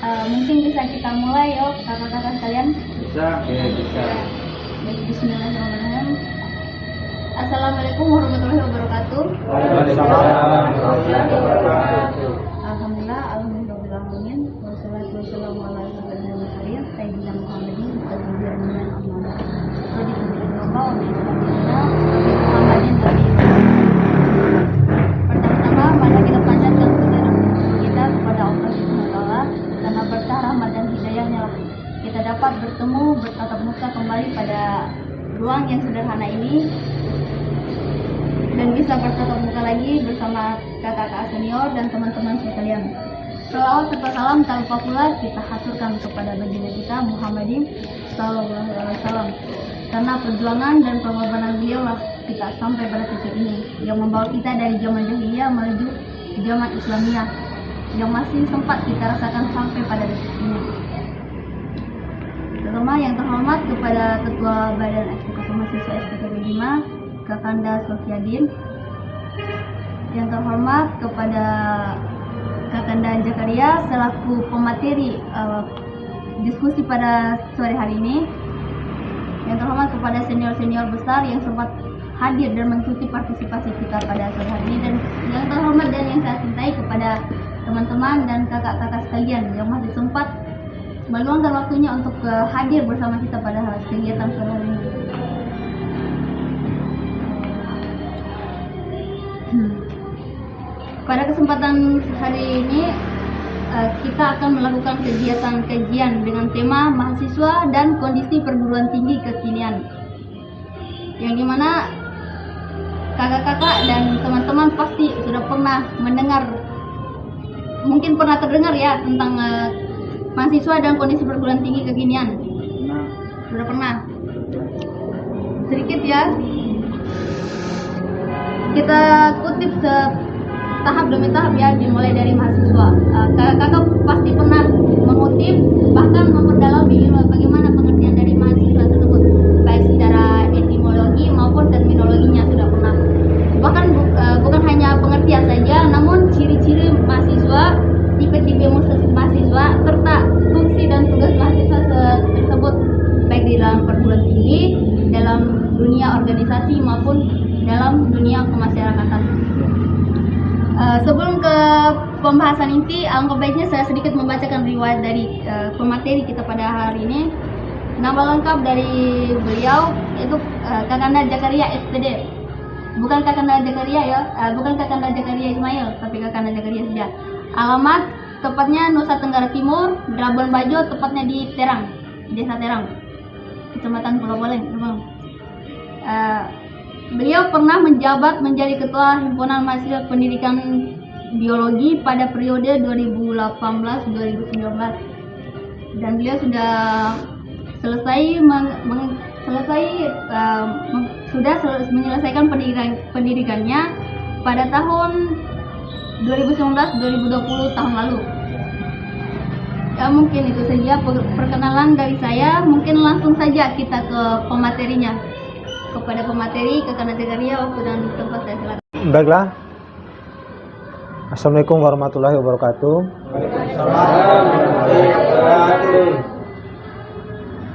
Mungkin bisa kita mulai yuk kakak-kakak sekalian. Bisa, ya bisa. Bismillahirrahmanirrahim. Assalamualaikum warahmatullahi wabarakatuh. Waalaikumsalam warahmatullahi wabarakatuh. Alhamdulillah, alhamdulillahirrahmanirrahim. Wassalatu wassalamu ala rasulillah sayyidina Muhammadin wa alihi Pertama-tama mari kita panjatkan pujian kita kepada Allah Subhanahu wa taala karena berkah rahmat dan hidayahnya kita dapat bertemu bertatap muka kembali pada ruang yang sederhana ini dan bisa bertatap muka lagi bersama kakak-kakak senior dan teman-teman sekalian. Selawat serta salam tanpa pula kita haturkan kepada baginda kita Muhammadin sallallahu alaihi wasallam. Karena perjuangan dan pengorbanan beliau lah kita sampai pada titik ini yang membawa kita dari zaman jahiliyah menuju zaman Islamiyah yang masih sempat kita rasakan sampai pada detik ini. Terutama yang terhormat kepada Ketua Badan Eksekutif Mahasiswa SPKB 5 Kakanda Sofiadin, yang terhormat kepada Kakanda Jakaria selaku pemateri diskusi pada sore hari ini, yang terhormat kepada senior-senior besar yang sempat hadir dan mengikuti partisipasi kita pada sore hari ini, dan yang terhormat dan yang saya cintai kepada teman-teman dan kakak-kakak sekalian yang masih sempat meluangkan waktunya untuk hadir bersama kita pada kegiatan sore hari ini. Pada kesempatan hari ini kita akan melakukan kegiatan kajian dengan tema mahasiswa dan kondisi perguruan tinggi kekinian, yang dimana kakak-kakak dan teman-teman pasti sudah pernah mendengar, mungkin pernah terdengar ya tentang mahasiswa dan kondisi perguruan tinggi kekinian. Sudah pernah sedikit ya, kita kutip tahap demi tahap ya, dimulai dari mahasiswa. Kakak-kakak pasti pernah mengutip bahkan memperdalami bagaimana pengertian dari mahasiswa tersebut, baik secara etimologi maupun terminologinya sudah pernah. Bahkan bukan hanya pengertian saja, namun ciri-ciri mahasiswa, tipe-tipe mahasiswa, serta fungsi dan tugas mahasiswa tersebut baik di dalam perguruan tinggi, dalam dunia organisasi maupun dalam dunia kemasyarakatan. Sebelum ke pembahasan inti, alangkah baiknya saya sedikit membacakan riwayat dari pemateri kita pada hari ini. Nama lengkap dari beliau itu Kakanda Jakaria SPD, bukan Kakanda Jakaria ya, bukan Kakanda Jakaria Ismail, tapi Kakanda Jakaria saja. Alamat tepatnya Nusa Tenggara Timur, Labuan Bajo, tepatnya di Terang, Desa Terang, Kecamatan Pulau Boleng. Beliau pernah menjabat menjadi Ketua Himpunan Mahasiswa Pendidikan Biologi pada periode 2018-2019, dan beliau sudah menyelesaikan pendidikannya pada tahun 2019-2020 tahun lalu. Ya, mungkin itu saja perkenalan dari saya. Mungkin langsung saja kita ke pematerinya. Kepada pemateri, Kakanda Jakaria, waktu dan tempat saya silakan. Baiklah. Assalamualaikum warahmatullahi wabarakatuh.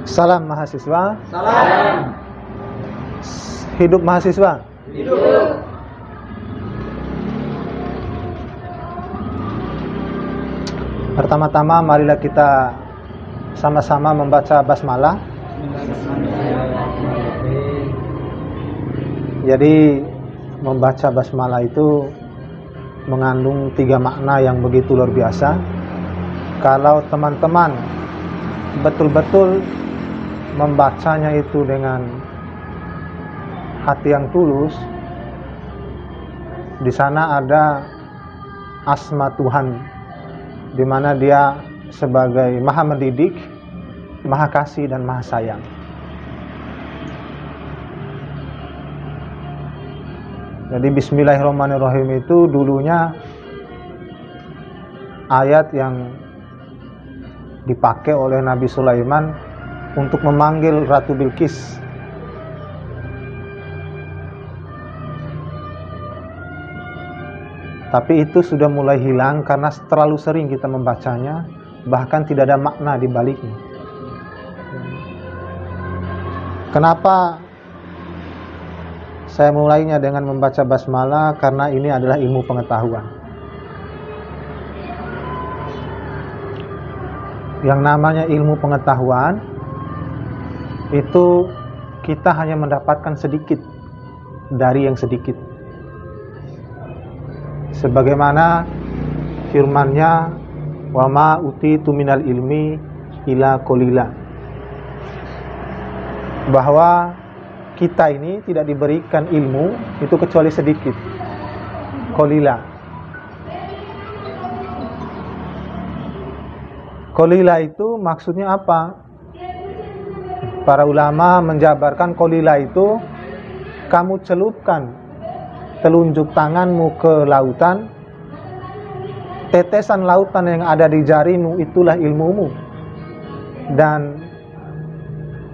Salam mahasiswa. Salam. Hidup mahasiswa. Hidup. Pertama-tama marilah kita sama-sama membaca basmalah. Jadi membaca basmalah itu mengandung 3 makna yang begitu luar biasa. Kalau teman-teman betul-betul membacanya itu dengan hati yang tulus, di sana ada asma Tuhan, di mana Dia sebagai Maha Mendidik, Maha Kasih dan Maha Sayang. Jadi Bismillahirrahmanirrahim itu dulunya ayat yang dipakai oleh Nabi Sulaiman untuk memanggil Ratu Bilqis. Tapi itu sudah mulai hilang karena terlalu sering kita membacanya, bahkan tidak ada makna di baliknya. Kenapa saya mulainya dengan membaca basmalah? Karena ini adalah ilmu pengetahuan. Yang namanya ilmu pengetahuan itu kita hanya mendapatkan sedikit dari yang sedikit. Sebagaimana firman-Nya, wa ma utitu minal ilmi ila qalila, bahwa kita ini tidak diberikan ilmu itu kecuali sedikit, qalila. Qalila itu maksudnya apa? Para ulama menjabarkan qalila itu kamu celupkan telunjuk tanganmu ke lautan, tetesan lautan yang ada di jarimu itulah ilmumu, dan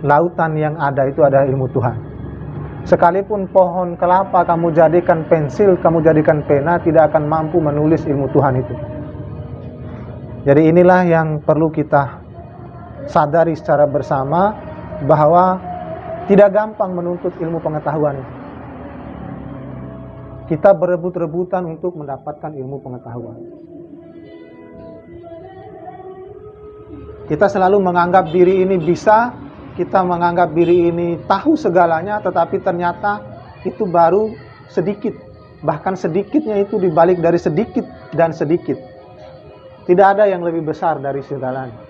lautan yang ada itu adalah ilmu Tuhan. Sekalipun pohon kelapa kamu jadikan pensil, kamu jadikan pena, tidak akan mampu menulis ilmu Tuhan itu. Jadi inilah yang perlu kita sadari secara bersama, bahwa tidak gampang menuntut ilmu pengetahuan. Kita berebut-rebutan untuk mendapatkan ilmu pengetahuan. Kita selalu menganggap diri ini bisa, kita menganggap diri ini tahu segalanya, tetapi ternyata itu baru sedikit. Bahkan sedikitnya itu dibalik dari sedikit dan sedikit. Tidak ada yang lebih besar dari segalanya.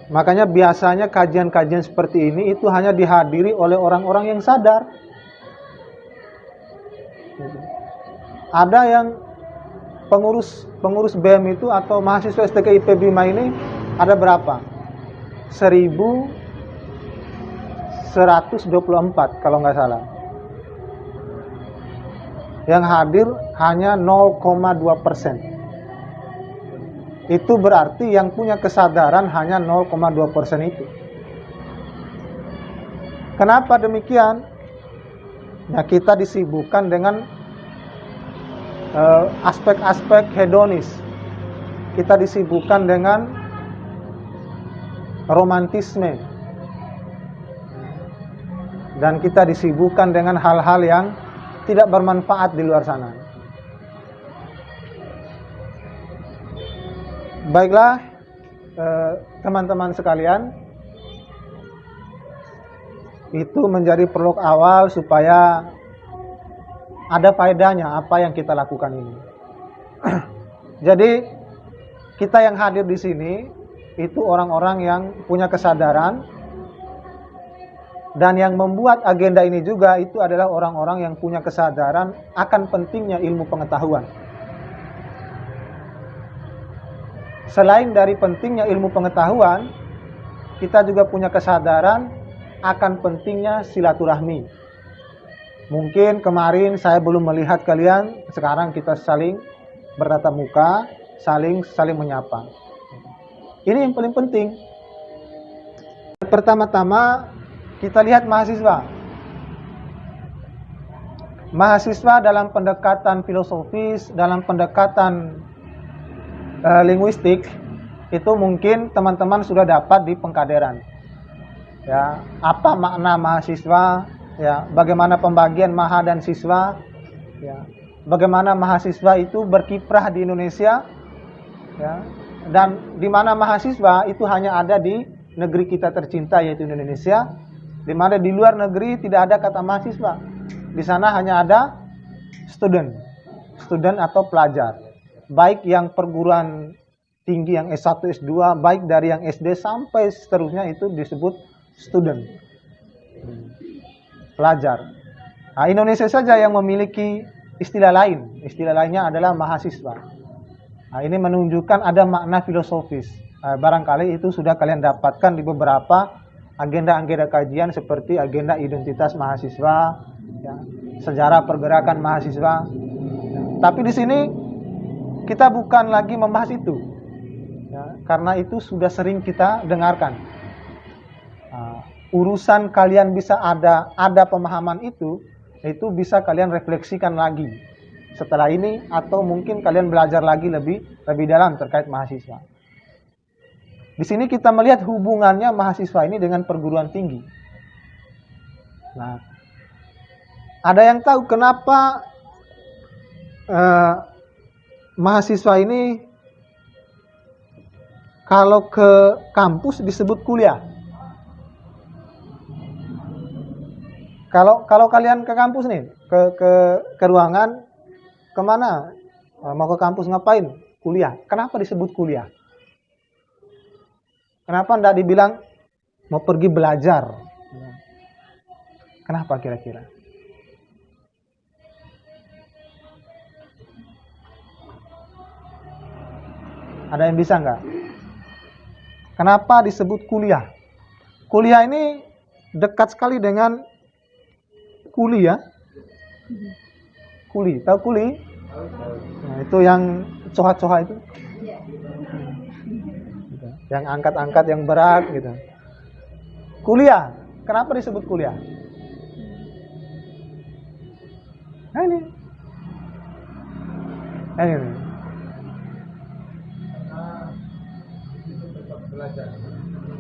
Makanya biasanya kajian-kajian seperti ini itu hanya dihadiri oleh orang-orang yang sadar. Ada yang pengurus BEM itu atau mahasiswa STKIP Bima ini ada berapa? 1124 kalau nggak salah. Yang hadir hanya 0,2%. Itu berarti yang punya kesadaran hanya 0,2% itu. Kenapa demikian? Nah, kita disibukkan dengan aspek-aspek hedonis. Kita disibukkan dengan romantisme. Dan kita disibukkan dengan hal-hal yang tidak bermanfaat di luar sana. Baiklah, teman-teman sekalian, itu menjadi prolog awal supaya ada faedahnya apa yang kita lakukan ini. Jadi kita yang hadir di sini itu orang-orang yang punya kesadaran, dan yang membuat agenda ini juga itu adalah orang-orang yang punya kesadaran akan pentingnya ilmu pengetahuan. Selain dari pentingnya ilmu pengetahuan, kita juga punya kesadaran akan pentingnya silaturahmi. Mungkin kemarin saya belum melihat kalian, sekarang kita saling bertatap muka, saling menyapa. Ini yang paling penting. Pertama-tama kita lihat mahasiswa. Mahasiswa dalam pendekatan filosofis, dalam pendekatan linguistik, itu mungkin teman-teman sudah dapat di pengkaderan. Ya, apa makna mahasiswa? Ya, bagaimana pembagian maha dan siswa? Ya, bagaimana mahasiswa itu berkiprah di Indonesia? Ya, dan di mana mahasiswa itu hanya ada di negeri kita tercinta yaitu Indonesia, di mana di luar negeri tidak ada kata mahasiswa. Di sana hanya ada student atau pelajar. Baik yang perguruan tinggi yang S1, S2, baik dari yang SD sampai seterusnya itu disebut student, pelajar. Nah, Indonesia saja yang memiliki istilah lain. Istilah lainnya adalah mahasiswa. Nah, ini menunjukkan ada makna filosofis. Barangkali itu sudah kalian dapatkan di beberapa agenda-agenda kajian seperti agenda identitas mahasiswa, ya, sejarah pergerakan mahasiswa. Tapi di sini kita bukan lagi membahas itu, ya, karena itu sudah sering kita dengarkan. Urusan kalian bisa ada pemahaman itu itu bisa kalian refleksikan lagi setelah ini, atau mungkin kalian belajar lagi lebih dalam terkait mahasiswa. Di sini kita melihat hubungannya mahasiswa ini dengan perguruan tinggi. Nah, ada yang tahu kenapa mahasiswa ini kalau ke kampus disebut kuliah? Kalau kalian ke kampus nih, ke ruangan, kemana? Mau ke kampus ngapain? Kuliah. Kenapa disebut kuliah? Kenapa tidak dibilang mau pergi belajar? Kenapa kira-kira? Ada yang bisa nggak? Kenapa disebut kuliah? Kuliah ini dekat sekali dengan kuli ya. Kuli, tahu kuli? Nah, itu yang coha-coha itu. Yang angkat-angkat yang berat gitu. Kuliah. Kenapa disebut kuliah? Nah, ini.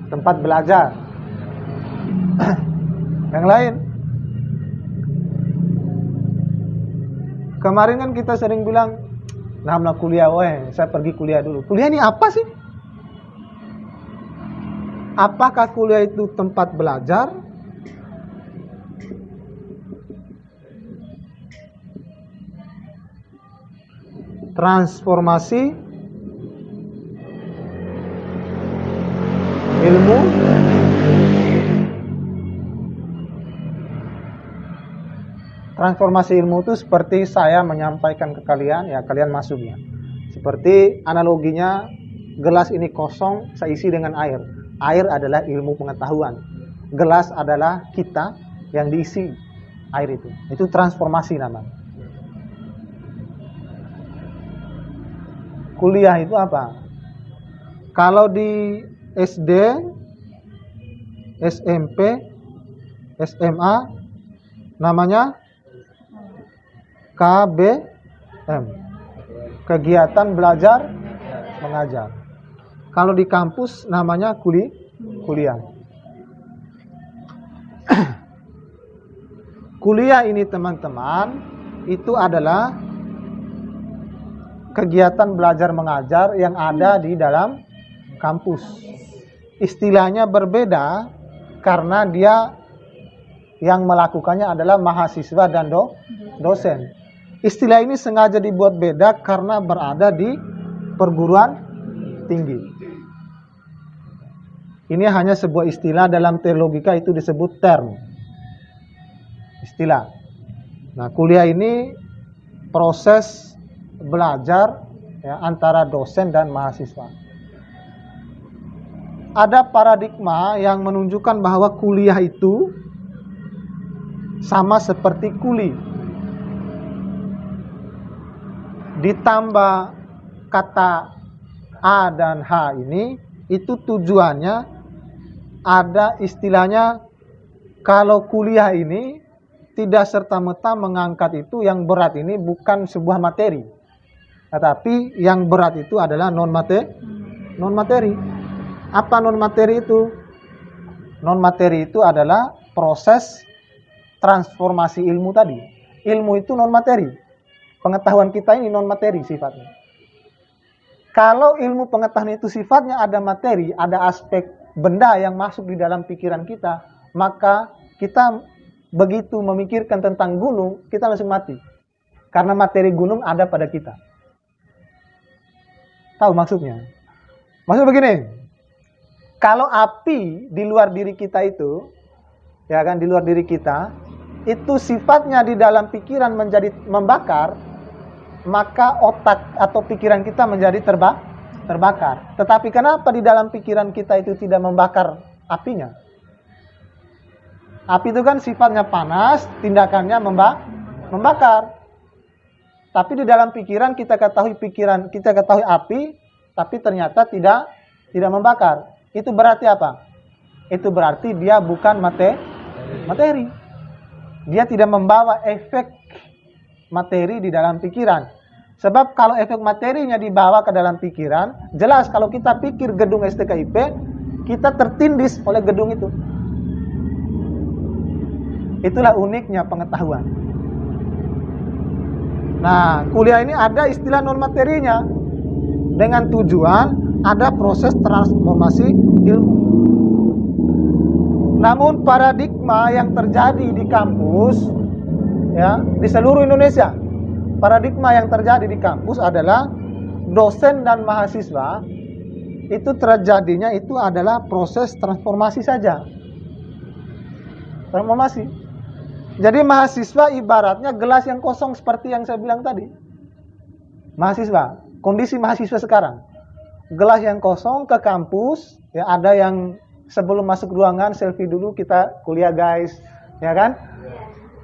Tempat belajar. Yang lain. Kemarin kan kita sering bilang, nah kuliah, saya pergi kuliah dulu. Kuliah ini apa sih? Apakah kuliah itu tempat belajar? Transformasi ilmu? Transformasi ilmu itu seperti saya menyampaikan ke kalian, ya kalian masuknya. Seperti analoginya, gelas ini kosong, saya isi dengan air. Air adalah ilmu pengetahuan. Gelas adalah kita yang diisi air itu. Itu transformasi namanya. Kuliah itu apa? Kalau di SD, SMP, SMA, namanya KBM, kegiatan belajar mengajar. Kalau di kampus namanya kuliah. Kuliah ini teman-teman itu adalah kegiatan belajar mengajar yang ada di dalam kampus. Istilahnya berbeda karena dia yang melakukannya adalah mahasiswa dan dosen. Istilah ini sengaja dibuat beda karena berada di perguruan tinggi. Ini hanya sebuah istilah, dalam teologika itu disebut term. Istilah. Nah, kuliah ini proses belajar ya, antara dosen dan mahasiswa. Ada paradigma yang menunjukkan bahwa kuliah itu sama seperti kuli. Ditambah kata A dan H ini, itu tujuannya ada istilahnya, kalau kuliah ini tidak serta-merta mengangkat itu yang berat ini bukan sebuah materi. Tetapi yang berat itu adalah non-materi. Apa non-materi itu? Non-materi itu adalah proses transformasi ilmu tadi. Ilmu itu non-materi. Pengetahuan kita ini non-materi sifatnya. Kalau ilmu pengetahuan itu sifatnya ada materi, ada aspek benda yang masuk di dalam pikiran kita, maka kita begitu memikirkan tentang gunung, kita langsung mati. Karena materi gunung ada pada kita. Tahu maksudnya? Maksud begini, kalau api di luar diri kita itu, ya kan, di luar diri kita, itu sifatnya di dalam pikiran menjadi membakar, maka otak atau pikiran kita menjadi terbakar. Tetapi kenapa di dalam pikiran kita itu tidak membakar apinya? Api itu kan sifatnya panas, tindakannya membakar. Tapi di dalam pikiran kita ketahui api, tapi ternyata tidak membakar. Itu berarti apa? Itu berarti dia bukan materi. dia tidak membawa efek materi di dalam pikiran. Sebab kalau efek materinya dibawa ke dalam pikiran, jelas kalau kita pikir gedung STKIP, kita tertindis oleh gedung itu. Itulah uniknya pengetahuan. Nah, kuliah ini ada istilah non materinya dengan tujuan ada proses transformasi ilmu. Namun paradigma yang terjadi di kampus, ya, di seluruh Indonesia, paradigma yang terjadi di kampus adalah dosen dan mahasiswa itu terjadinya itu adalah proses transformasi saja. Transformasi. Jadi mahasiswa ibaratnya gelas yang kosong seperti yang saya bilang tadi. Mahasiswa, kondisi mahasiswa sekarang. Gelas yang kosong ke kampus, ya ada yang sebelum masuk ruangan selfie dulu kita kuliah guys, ya kan?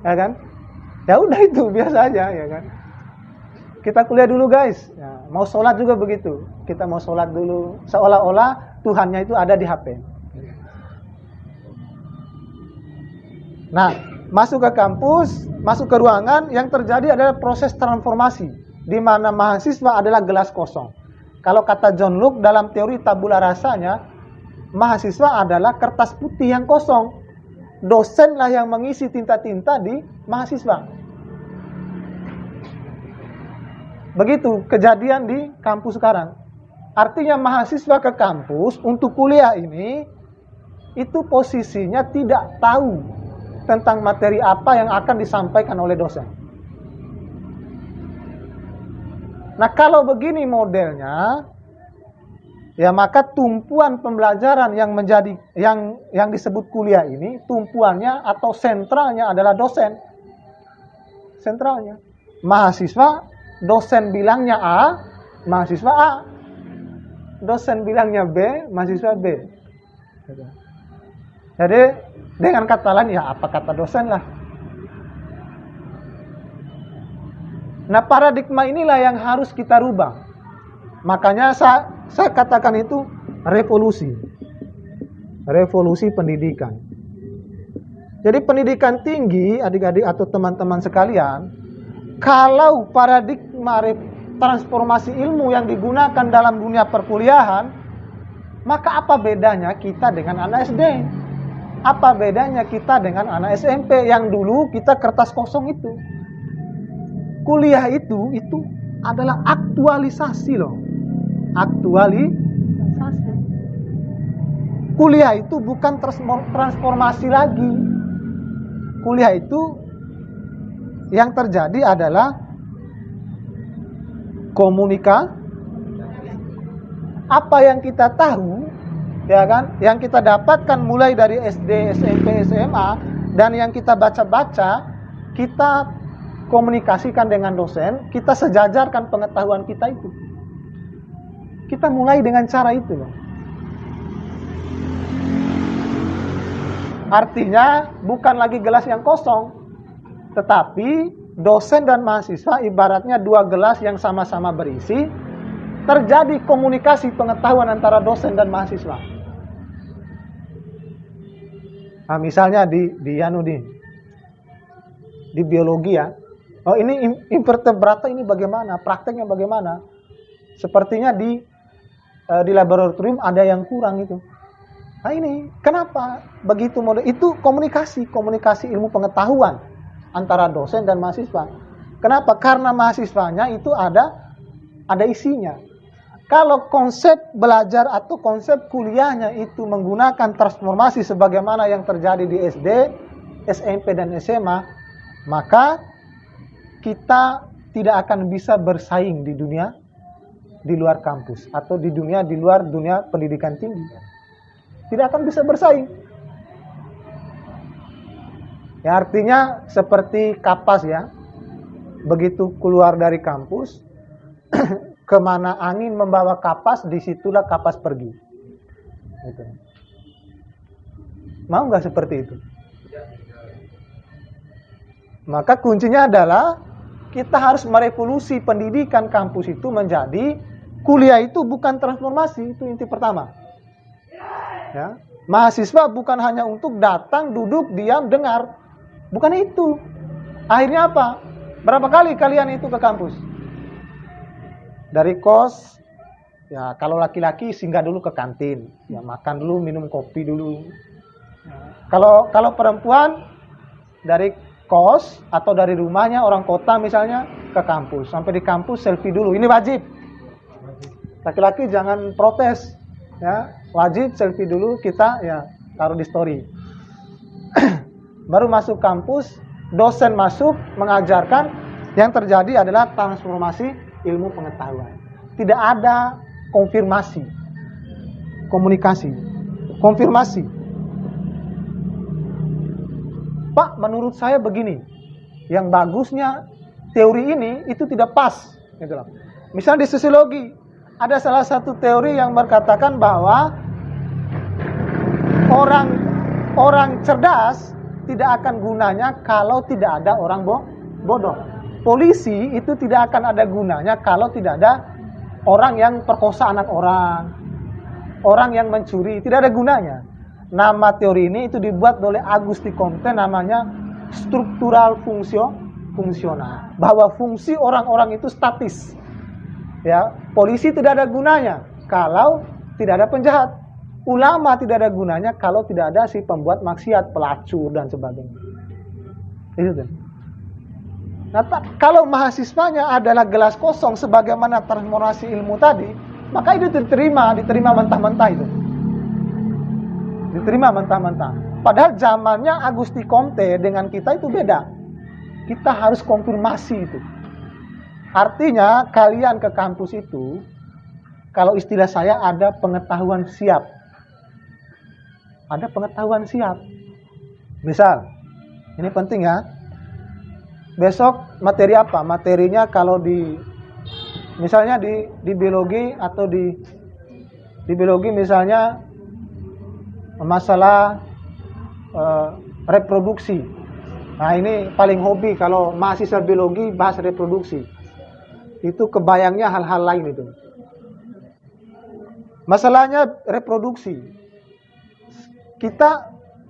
Ya kan? Ya udah itu biasa aja, ya kan? Kita kuliah dulu guys. Ya, mau sholat juga begitu. Kita mau sholat dulu. Seolah-olah Tuhannya itu ada di HP. Nah, masuk ke kampus, masuk ke ruangan, yang terjadi adalah proses transformasi, di mana mahasiswa adalah gelas kosong. Kalau kata John Locke dalam teori tabula rasanya, mahasiswa adalah kertas putih yang kosong. Dosenlah yang mengisi tinta-tinta di mahasiswa. Begitu kejadian di kampus sekarang. Artinya mahasiswa ke kampus untuk kuliah ini, itu posisinya tidak tahu tentang materi apa yang akan disampaikan oleh dosen. Nah, kalau begini modelnya, ya maka tumpuan pembelajaran yang menjadi yang disebut kuliah ini, tumpuannya atau sentralnya adalah dosen. Sentralnya. Mahasiswa, dosen bilangnya A, mahasiswa A. Dosen bilangnya B, mahasiswa B. Jadi dengan kata lain ya apa kata dosen lah. Nah, paradigma inilah yang harus kita rubah. Makanya saya katakan itu revolusi. Revolusi pendidikan. Jadi pendidikan tinggi, adik-adik atau teman-teman sekalian, kalau paradigma transformasi ilmu yang digunakan dalam dunia perkuliahan, maka apa bedanya kita dengan anak SD? Apa bedanya kita dengan anak SMP yang dulu kita kertas kosong itu? Kuliah itu adalah aktualisasi loh. Aktualisasi. Kuliah itu bukan transformasi lagi. Kuliah itu yang terjadi adalah komunikasi. Apa yang kita tahu, ya kan, yang kita dapatkan mulai dari SD, SMP, SMA, dan yang kita baca-baca, kita komunikasikan dengan dosen, kita sejajarkan pengetahuan kita itu. Kita mulai dengan cara itu loh. Artinya bukan lagi gelas yang kosong, tetapi dosen dan mahasiswa ibaratnya dua gelas yang sama-sama berisi, terjadi komunikasi pengetahuan antara dosen dan mahasiswa. Nah, misalnya di biologi ya. Oh, ini invertebrata ini bagaimana? Prakteknya bagaimana? Sepertinya di laboratorium ada yang kurang itu. Nah, ini kenapa begitu model? Itu komunikasi ilmu pengetahuan antara dosen dan mahasiswa. Kenapa? Karena mahasiswanya itu ada isinya. Kalau konsep belajar atau konsep kuliahnya itu menggunakan transformasi sebagaimana yang terjadi di SD, SMP, dan SMA, maka kita tidak akan bisa bersaing di dunia di luar kampus atau di luar dunia pendidikan tinggi. Tidak akan bisa bersaing. Ya, artinya seperti kapas ya. Begitu keluar dari kampus, kemana angin membawa kapas, disitulah kapas pergi. Gitu. Mau nggak seperti itu? Maka kuncinya adalah kita harus merevolusi pendidikan kampus itu menjadi kuliah itu bukan transformasi, itu inti pertama. Ya. Mahasiswa bukan hanya untuk datang, duduk, diam, dengar. Bukan itu. Akhirnya apa? Berapa kali kalian itu ke kampus? Dari kos, ya kalau laki-laki singgah dulu ke kantin, ya makan dulu, minum kopi dulu. Kalau perempuan dari kos atau dari rumahnya orang kota misalnya ke kampus, sampai di kampus selfie dulu. Ini wajib. Laki-laki jangan protes, ya wajib selfie dulu, kita ya taruh di story. Baru masuk kampus, dosen masuk mengajarkan, yang terjadi adalah transformasi ilmu pengetahuan. Tidak ada konfirmasi, komunikasi, konfirmasi. Pak, menurut saya begini. Yang bagusnya teori ini itu tidak pas, gitu loh. Misalnya di sosiologi ada salah satu teori yang berkatakan bahwa orang cerdas tidak akan gunanya kalau tidak ada orang bodoh. Polisi itu tidak akan ada gunanya kalau tidak ada orang yang perkosa anak orang yang mencuri, tidak ada gunanya. Nama teori ini itu dibuat oleh Auguste Comte, namanya struktural fungsional. Bahwa fungsi orang-orang itu statis. Ya, polisi tidak ada gunanya kalau tidak ada penjahat. Ulama tidak ada gunanya kalau tidak ada si pembuat maksiat, pelacur dan sebagainya. Itu tuh. Nah, kalau mahasiswanya adalah gelas kosong sebagaimana transformasi ilmu tadi, maka itu diterima mentah-mentah itu. Diterima mentah-mentah. Padahal zamannya Auguste Comte dengan kita itu beda. Kita harus konfirmasi itu. Artinya kalian ke kampus itu, kalau istilah saya ada pengetahuan siap. Ada pengetahuan siap. Misal, ini penting ya. Besok materi apa? Materinya kalau misalnya di biologi atau di biologi misalnya masalah reproduksi. Nah, ini paling hobi kalau mahasiswa biologi bahas reproduksi. Itu kebayangnya hal-hal lain itu. Masalahnya reproduksi.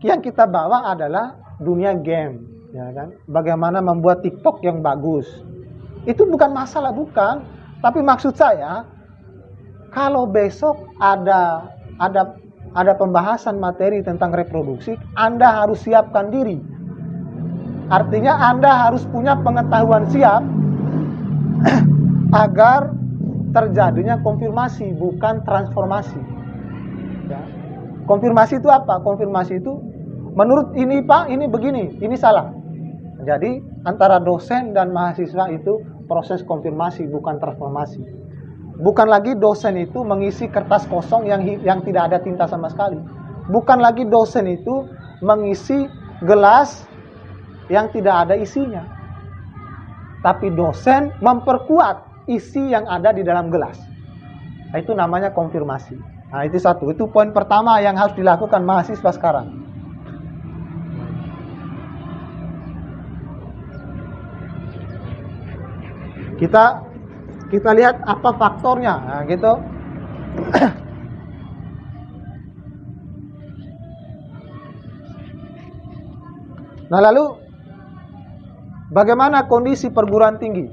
Yang kita bawa adalah dunia game. Ya kan? Bagaimana membuat TikTok yang bagus. Itu bukan masalah, bukan. Tapi maksud saya, kalau besok ada pembahasan materi tentang reproduksi, Anda harus siapkan diri. Artinya Anda harus punya pengetahuan siap agar terjadinya konfirmasi, bukan transformasi. Ya. Konfirmasi itu apa? Konfirmasi itu, menurut ini Pak, ini begini, ini salah. Jadi antara dosen dan mahasiswa itu proses konfirmasi, bukan transformasi. Bukan lagi dosen itu mengisi kertas kosong yang tidak ada tinta sama sekali. Bukan lagi dosen itu mengisi gelas yang tidak ada isinya. Tapi dosen memperkuat isi yang ada di dalam gelas. Nah, itu namanya konfirmasi. Nah, itu satu. Itu poin pertama yang harus dilakukan mahasiswa sekarang. Kita lihat apa faktornya, nah, gitu. Nah, lalu bagaimana kondisi perguruan tinggi?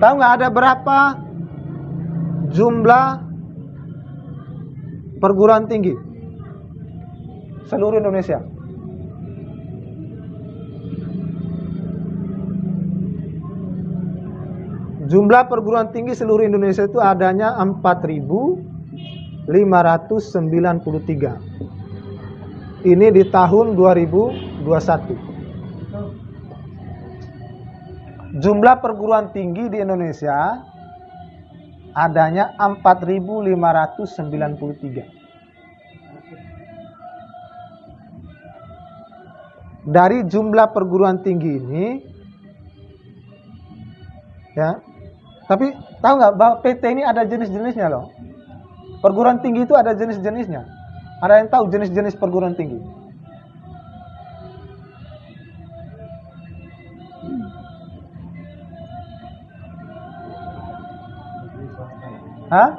Tahu nggak ada berapa jumlah perguruan tinggi seluruh Indonesia? Jumlah perguruan tinggi seluruh Indonesia itu adanya 4.593. Ini di tahun 2021. Jumlah perguruan tinggi di Indonesia adanya 4.593. Dari jumlah perguruan tinggi ini, ya, tapi tahu nggak bahwa PT ini ada jenis-jenisnya loh. Perguruan tinggi itu ada jenis-jenisnya. Ada yang tahu jenis-jenis perguruan tinggi? Hah?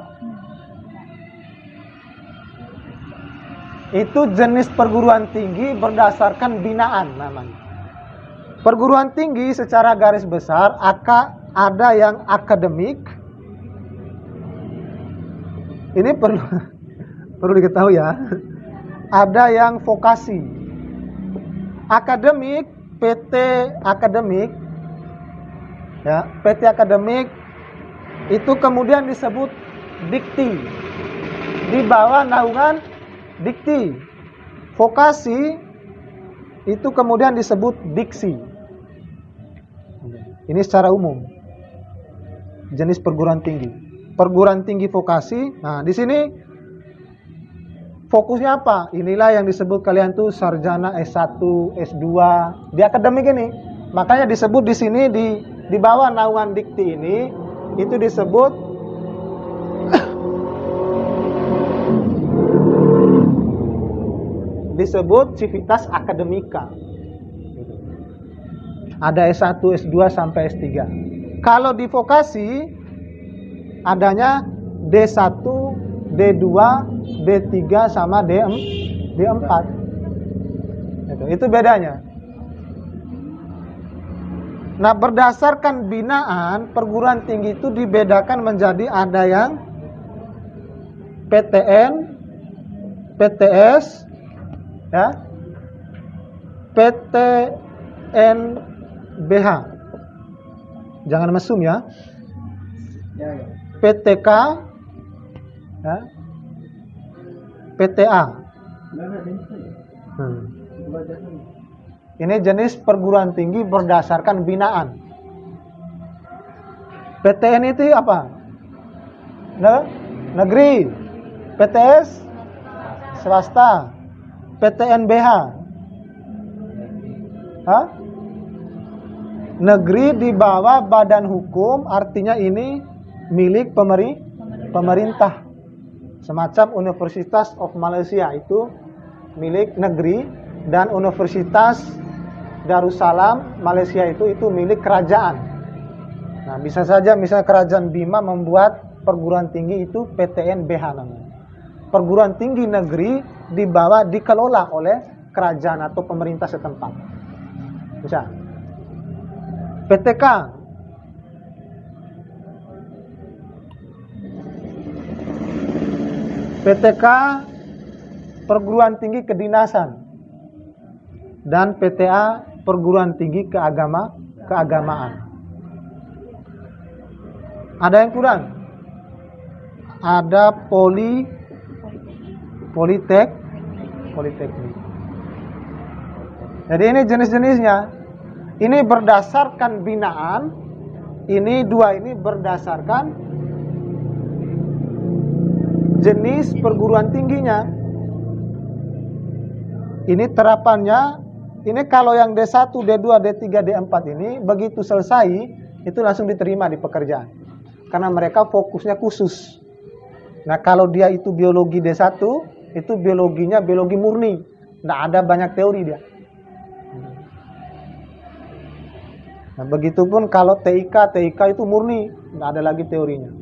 Itu jenis perguruan tinggi berdasarkan binaan namanya. Perguruan tinggi secara garis besar ada yang akademik. Ini perlu diketahui ya. Ada yang vokasi. Akademik, PT akademik. Ya, PT akademik itu kemudian disebut dikti. Di bawah naungan dikti. Vokasi itu kemudian disebut diksi. Ini secara umum jenis perguruan tinggi. Perguruan tinggi vokasi. Nah, di sini fokusnya apa? Inilah yang disebut kalian tuh sarjana S1, S2 di akademik ini. Makanya disebut di sini di bawah naungan dikti ini itu disebut civitas akademika. Ada S1, S2 sampai S3. Kalau di vokasi adanya D1, D2, D3 sama D4. Itu bedanya. Nah, berdasarkan binaan perguruan tinggi itu dibedakan menjadi ada yang PTN, PTS, ya, PTNBH. Jangan mesum ya. PTK, ya, PTA. Ini jenis perguruan tinggi berdasarkan binaan. PTN itu apa? Negeri. PTS swasta. PTNBH. Negeri di bawah badan hukum, artinya ini milik pemerintah. Semacam Universitas of Malaysia itu milik negeri, dan Universitas Darussalam Malaysia itu milik kerajaan. Nah, bisa saja misalnya Kerajaan Bima membuat perguruan tinggi itu PTNBH namanya. Perguruan tinggi negeri dikelola oleh kerajaan atau pemerintah setempat. Bisa. PTK. PTK perguruan tinggi kedinasan. Dan PTA perguruan tinggi keagamaan. Ada yang kurang? Ada politeknik. Jadi ini jenis-jenisnya. Ini berdasarkan binaan. Ini dua ini berdasarkan jenis perguruan tingginya. Ini terapannya. Ini kalau yang D1, D2, D3, D4 ini begitu selesai itu langsung diterima di pekerjaan. Karena mereka fokusnya khusus. Nah, kalau dia itu biologi D1, itu biologinya biologi murni. Nggak ada banyak teori dia. Nah, begitupun kalau TIK itu murni. Nggak ada lagi teorinya.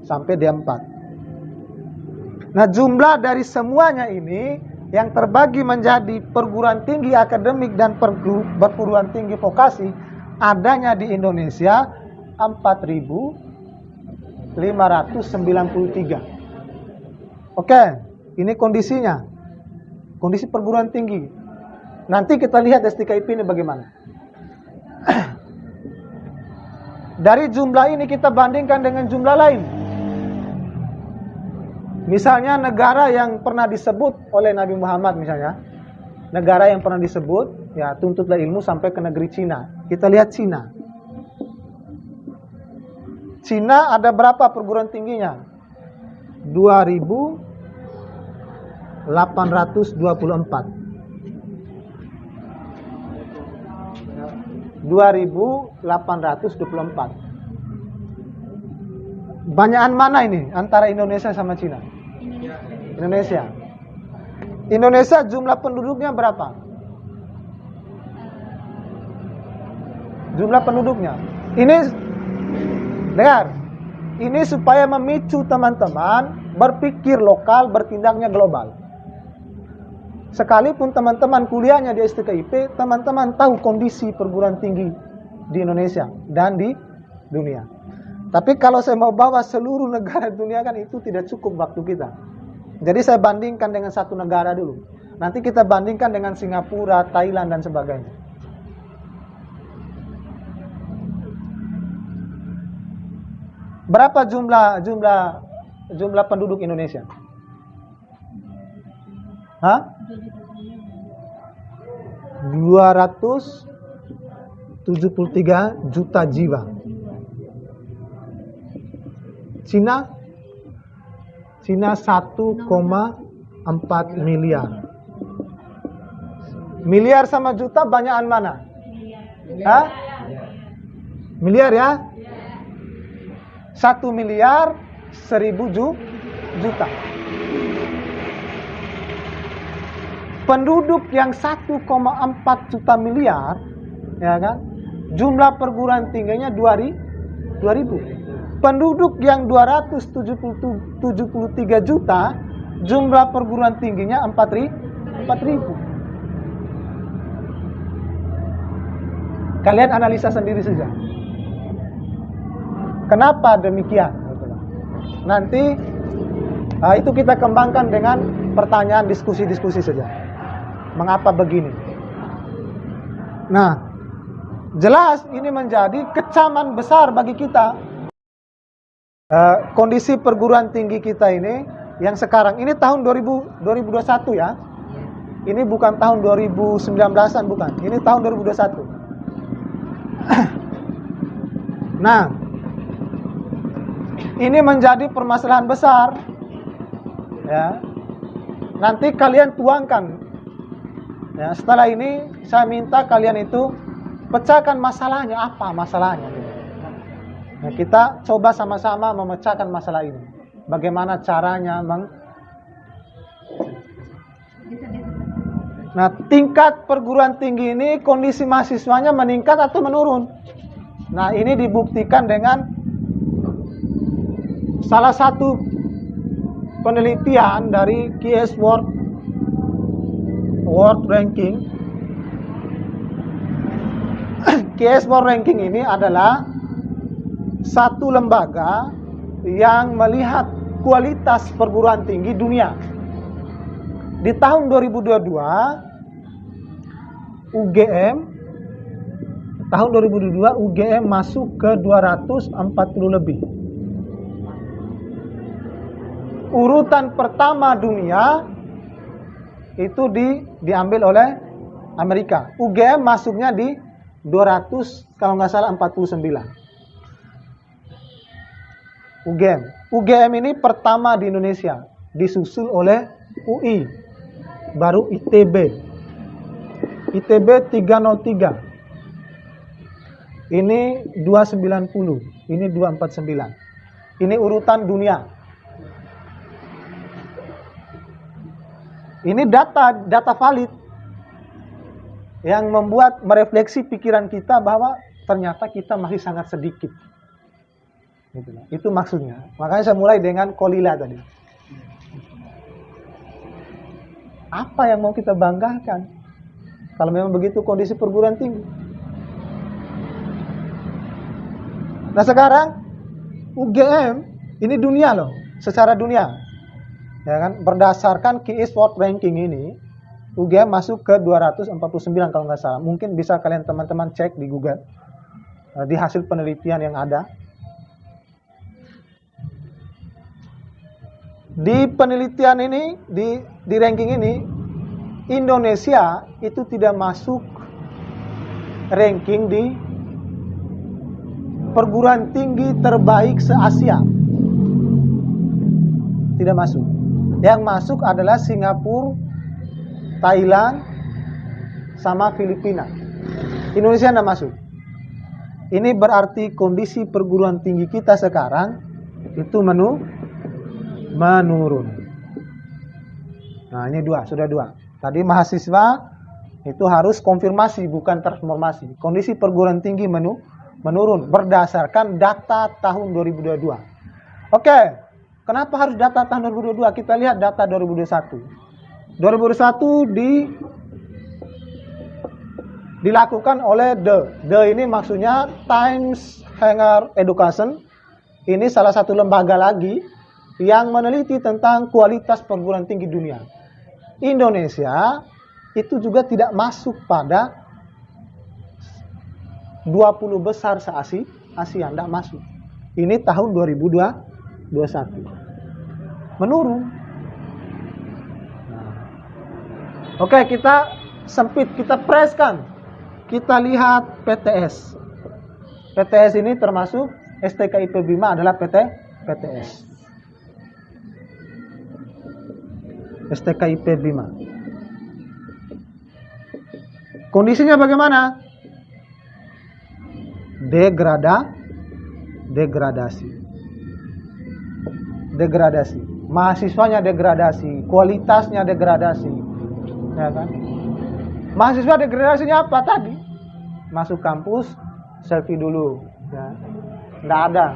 Sampai D4. Nah, jumlah dari semuanya ini yang terbagi menjadi perguruan tinggi akademik dan perguruan tinggi vokasi adanya di Indonesia 4.593. Oke, ini kondisinya. Kondisi perguruan tinggi. Nanti kita lihat STKIP ini bagaimana. Dari jumlah ini kita bandingkan dengan jumlah lain. Misalnya negara yang pernah disebut oleh Nabi Muhammad misalnya. Negara yang pernah disebut, ya tuntutlah ilmu sampai ke negeri Cina. Kita lihat Cina. Cina ada berapa perguruan tingginya? 2.824. 2.824. Banyakan mana ini antara Indonesia sama Cina? Indonesia. Indonesia jumlah penduduknya berapa? Jumlah penduduknya. Ini dengar. Ini supaya memicu teman-teman berpikir lokal, bertindaknya global. Sekalipun teman-teman kuliahnya di STKIP, teman-teman tahu kondisi perguruan tinggi di Indonesia dan di dunia. Tapi kalau saya mau bawa seluruh negara dunia kan itu tidak cukup waktu kita. Jadi saya bandingkan dengan satu negara dulu. Nanti kita bandingkan dengan Singapura, Thailand dan sebagainya. Berapa jumlah penduduk Indonesia? Hah? 273 juta jiwa. Cina 1,4 miliar. Miliar sama juta banyakan mana? Hah? Miliar ya? 1 miliar 1000 juta. Penduduk yang 1,4 juta miliar, ya kan? Jumlah perguruan tingginya 2000. Penduduk yang 273 juta, jumlah perguruan tingginya 4000. Kalian analisa sendiri saja. Kenapa demikian? Nanti itu kita kembangkan dengan pertanyaan diskusi-diskusi saja. Mengapa begini? Nah, jelas ini menjadi kecaman besar bagi kita. Kondisi perguruan tinggi kita ini yang sekarang ini tahun 2021 ya. Ini bukan tahun 2019-an, bukan. Ini tahun 2021. Nah, ini menjadi permasalahan besar. Ya. Nanti kalian tuangkan. Ya, setelah ini saya minta kalian itu pecahkan masalahnya, apa masalahnya. Nah, kita coba sama-sama memecahkan masalah ini. Bagaimana caranya Nah, tingkat perguruan tinggi ini kondisi mahasiswanya meningkat atau menurun? Nah, ini dibuktikan dengan salah satu penelitian dari QS World Ranking. QS World Ranking ini adalah satu lembaga yang melihat kualitas perguruan tinggi dunia. Di tahun 2022 UGM masuk ke 240 lebih. Urutan pertama dunia itu diambil oleh Amerika. UGM masuknya di 200 kalau nggak salah 49. UGM ini pertama di Indonesia, disusul oleh UI, baru ITB 303. Ini 290, ini 249. Ini urutan dunia. Ini data valid yang membuat merefleksi pikiran kita bahwa ternyata kita masih sangat sedikit. Itu maksudnya. Makanya saya mulai dengan kolila tadi. Apa yang mau kita banggakan? Kalau memang begitu kondisi perguruan tinggi. Nah sekarang UGM ini dunia loh, secara dunia. Ya kan, berdasarkan QS World Ranking ini, UGM masuk ke 249 kalau nggak salah. Mungkin bisa kalian teman-teman cek di Google, di hasil penelitian yang ada. Di penelitian ini, di ranking ini, Indonesia itu tidak masuk ranking di perguruan tinggi terbaik se-Asia. Tidak masuk. Yang masuk adalah Singapura, Thailand, sama Filipina. Indonesia tidak masuk. Ini berarti kondisi perguruan tinggi kita sekarang itu menurun. Nah ini sudah dua. Tadi mahasiswa itu harus konfirmasi bukan transformasi. Kondisi perguruan tinggi menurun berdasarkan data tahun 2022. Oke. Kenapa harus data tahun 2022? Kita lihat data 2021. 2021 dilakukan oleh The ini maksudnya Times Higher Education. Ini salah satu lembaga lagi yang meneliti tentang kualitas perguruan tinggi dunia. Indonesia itu juga tidak masuk pada 20 besar se-Asia, tidak masuk. Ini tahun 2021. Menurun. Oke, kita sempit, kita preskan. Kita lihat PTS. PTS ini termasuk STKIP Bima adalah PTS. STKIP Bima. Kondisinya bagaimana? Degradasi. Mahasiswanya degradasi, kualitasnya degradasi. Ya kan? Mahasiswa degradasinya apa tadi? Masuk kampus, selfie dulu, ya. Nggak ada.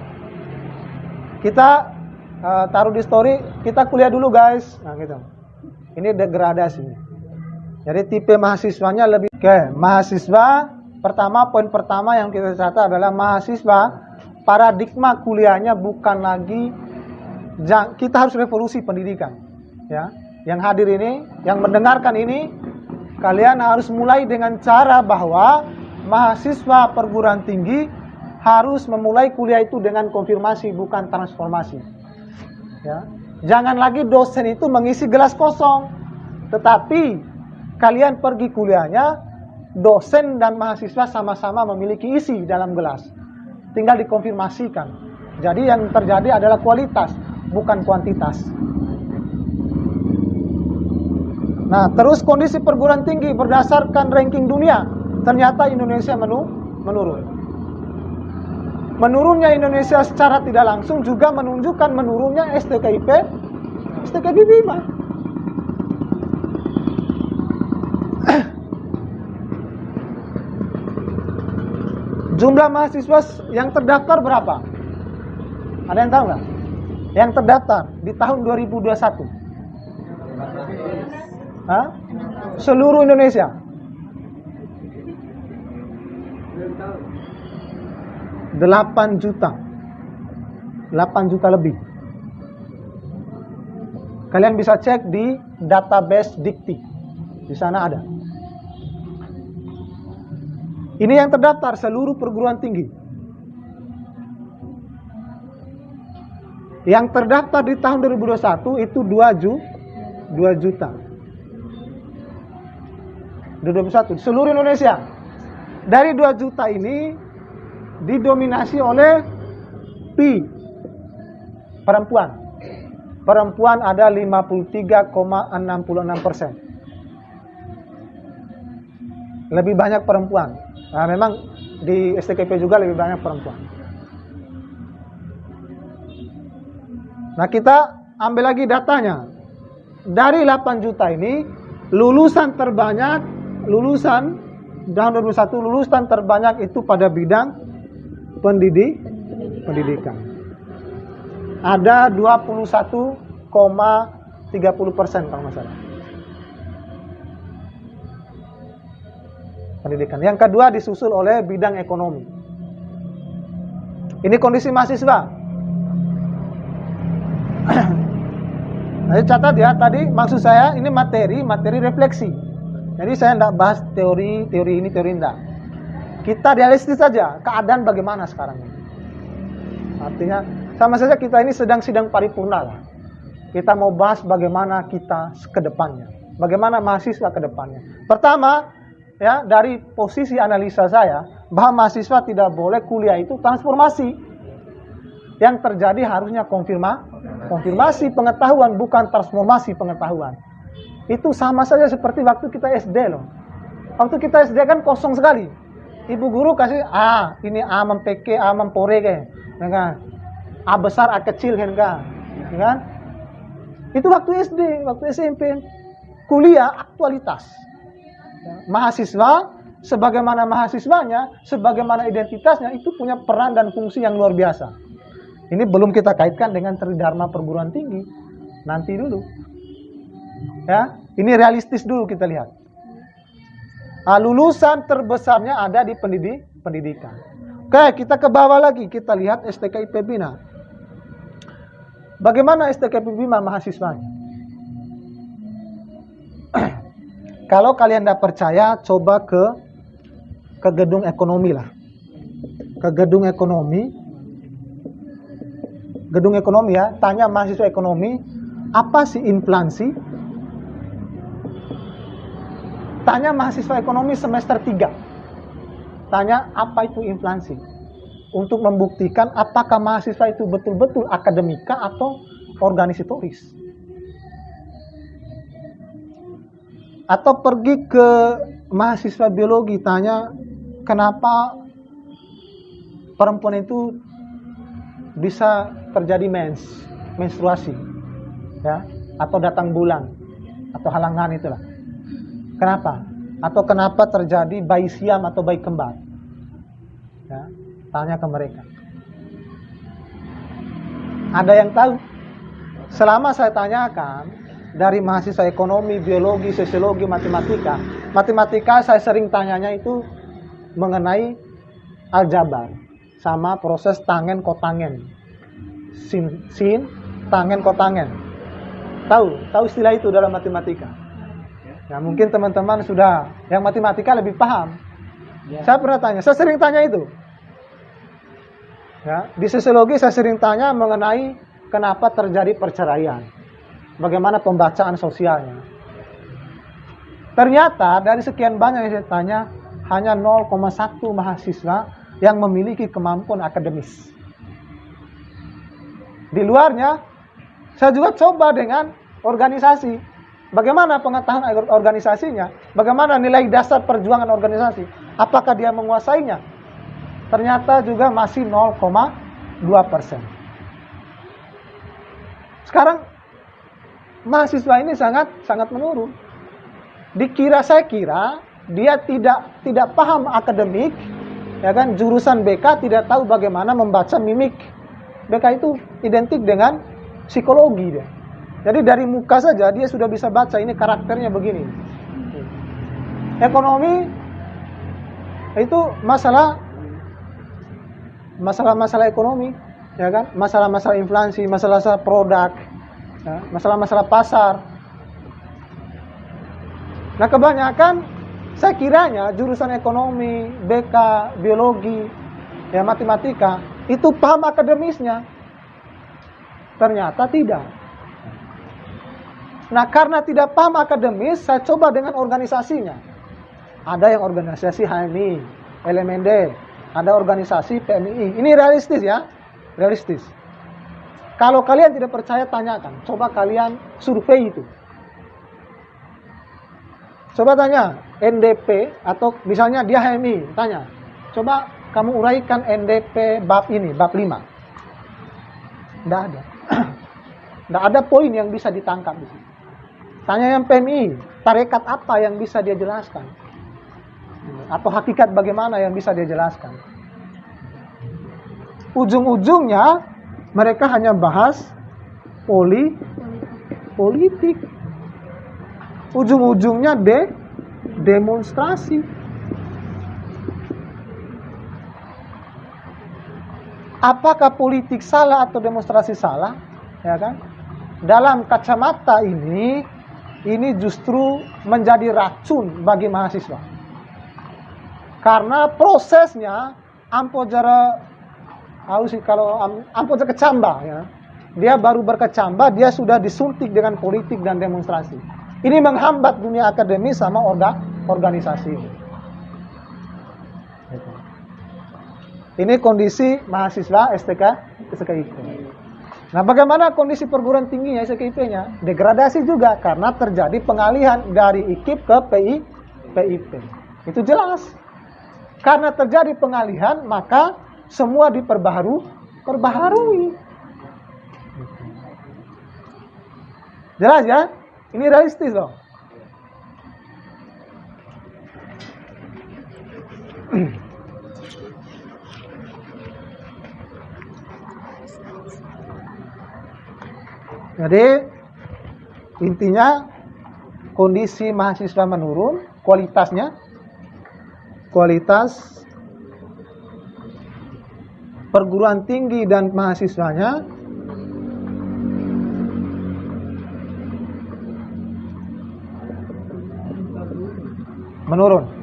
Kita taruh di story, kita kuliah dulu guys. Nah gitu. Ini degradasi. Jadi tipe mahasiswanya lebih. Oke, mahasiswa pertama, poin pertama yang kita catat adalah mahasiswa paradigma kuliahnya bukan lagi. Kita harus revolusi pendidikan, ya. Yang hadir ini, yang mendengarkan ini, kalian harus mulai dengan cara bahwa mahasiswa perguruan tinggi harus memulai kuliah itu dengan konfirmasi, bukan transformasi. Ya. Jangan lagi dosen itu mengisi gelas kosong, tetapi kalian pergi kuliahnya, dosen dan mahasiswa sama-sama memiliki isi dalam gelas. Tinggal dikonfirmasikan. Jadi yang terjadi adalah kualitas, bukan kuantitas. Nah, terus kondisi perguruan tinggi berdasarkan ranking dunia, ternyata Indonesia menurun. Menurunnya Indonesia secara tidak langsung juga menunjukkan menurunnya STKIP Bima. Jumlah mahasiswa yang terdaftar berapa? Ada yang tahu nggak? Yang terdaftar di tahun 2021. Hah? Seluruh Indonesia. 8 juta. 8 juta lebih. Kalian bisa cek di database Dikti. Di sana ada. Ini yang terdaftar seluruh perguruan tinggi. Yang terdaftar di tahun 2021 itu 2 juta. 2021 seluruh Indonesia. Dari 2 juta ini didominasi oleh perempuan. Perempuan ada 53,66%. Lebih banyak perempuan. Nah, memang di STKP juga lebih banyak perempuan. Nah, kita ambil lagi datanya. Dari 8 juta ini, lulusan tahun 2021 lulusan terbanyak itu pada bidang pendidikan. Ada 21,30% kalau nggak salah. Pendidikan. Yang kedua disusul oleh bidang ekonomi. Ini kondisi mahasiswa. Nah, catat ya, tadi maksud saya ini materi refleksi. Jadi saya tidak bahas teori ini, teori enggak. Kita realistis saja, keadaan bagaimana sekarang ini. Artinya, sama saja kita ini sedang sidang paripurna lah. Kita mau bahas bagaimana kita ke depannya. Bagaimana mahasiswa ke depannya. Pertama, ya dari posisi analisa saya, bahwa mahasiswa tidak boleh kuliah itu transformasi. Yang terjadi harusnya konfirmasi pengetahuan, bukan transformasi pengetahuan. Itu sama saja seperti waktu kita SD loh. Waktu kita SD kan kosong sekali. Ibu guru kasih ini A mempeke, A mempore ke, kan? A besar, A kecil kan? Itu waktu SD, waktu SMP. Kuliah aktualitas. Mahasiswa sebagaimana mahasiswanya, sebagaimana identitasnya itu punya peran dan fungsi yang luar biasa. Ini belum kita kaitkan dengan tridharma perguruan tinggi. Nanti dulu. Ya, Ini realistis dulu kita lihat. Lulusan terbesarnya ada di pendidikan. Oke, kita ke bawah lagi. Kita lihat STKIP Bina. Bagaimana STKIP Bina mahasiswanya? Kalau kalian tidak percaya, coba ke gedung ekonomi lah. Ke gedung ekonomi. Gedung ekonomi ya, tanya mahasiswa ekonomi, apa sih inflasi? Tanya mahasiswa ekonomi semester 3. Tanya apa itu inflasi. Untuk membuktikan apakah mahasiswa itu betul-betul akademika atau organisatoris. Atau pergi ke mahasiswa biologi, tanya kenapa perempuan itu bisa terjadi menstruasi, ya, atau datang bulan, atau halangan itulah. Kenapa? Atau kenapa terjadi bayi siam atau bayi kembar? Ya, tanya ke mereka. Ada yang tahu? Selama saya tanyakan, dari mahasiswa ekonomi, biologi, sosiologi, matematika. Matematika saya sering tanyanya itu mengenai aljabar sama proses tangen kotangen. Sin tangen kotangen. Tahu istilah itu dalam matematika? Ya, mungkin teman-teman sudah yang matematika lebih paham. Ya. Saya pernah tanya, saya sering tanya itu. Ya, di sosiologi saya sering tanya mengenai kenapa terjadi perceraian. Bagaimana pembacaan sosialnya. Ternyata dari sekian banyak yang saya tanya, hanya 0,1 mahasiswa yang memiliki kemampuan akademis. Di luarnya, saya juga coba dengan organisasi. Bagaimana pengetahuan organisasinya? Bagaimana nilai dasar perjuangan organisasi? Apakah dia menguasainya? Ternyata juga masih 0,2%. Sekarang mahasiswa ini sangat menurun. Saya kira dia tidak paham akademik, ya kan? Jurusan BK tidak tahu bagaimana membaca mimik. BK itu identik dengan psikologi dia. Jadi dari muka saja dia sudah bisa baca ini karakternya begini. Ekonomi itu masalah ekonomi, ya kan? Masalah inflasi, masalah produk, ya, masalah pasar. Nah, kebanyakan saya kiranya jurusan ekonomi, BK, biologi, ya matematika itu paham akademisnya. Ternyata tidak. Nah, karena tidak paham akademis, saya coba dengan organisasinya. Ada yang organisasi HMI, LMND, ada organisasi PMI. Ini realistis ya, realistis. Kalau kalian tidak percaya, tanyakan. Coba kalian survei itu. Coba tanya NDP atau misalnya dia HMI, tanya. Coba kamu uraikan NDP bab ini, bab 5. Tidak ada. Tidak ada poin yang bisa ditangkap di situ. Tanya yang PMI, tarekat apa yang bisa dia jelaskan? Atau hakikat bagaimana yang bisa dia jelaskan? Ujung-ujungnya mereka hanya bahas politik. Ujung-ujungnya demonstrasi. Apakah politik salah atau demonstrasi salah? Ya kan? Dalam kacamata ini justru menjadi racun bagi mahasiswa. Karena prosesnya ampo jara kecamba ya. Dia baru berkecamba, dia sudah disuntik dengan politik dan demonstrasi. Ini menghambat dunia akademis sama organisasi. Ini kondisi mahasiswa STKIP. Nah, bagaimana kondisi perguruan tingginya STKIP-nya? Degradasi juga karena terjadi pengalihan dari IKIP ke PIP. Itu jelas. Karena terjadi pengalihan, maka semua diperbaharui. Jelas ya? Ini realistis loh. Jadi intinya kondisi mahasiswa menurun, kualitas perguruan tinggi dan mahasiswanya menurun.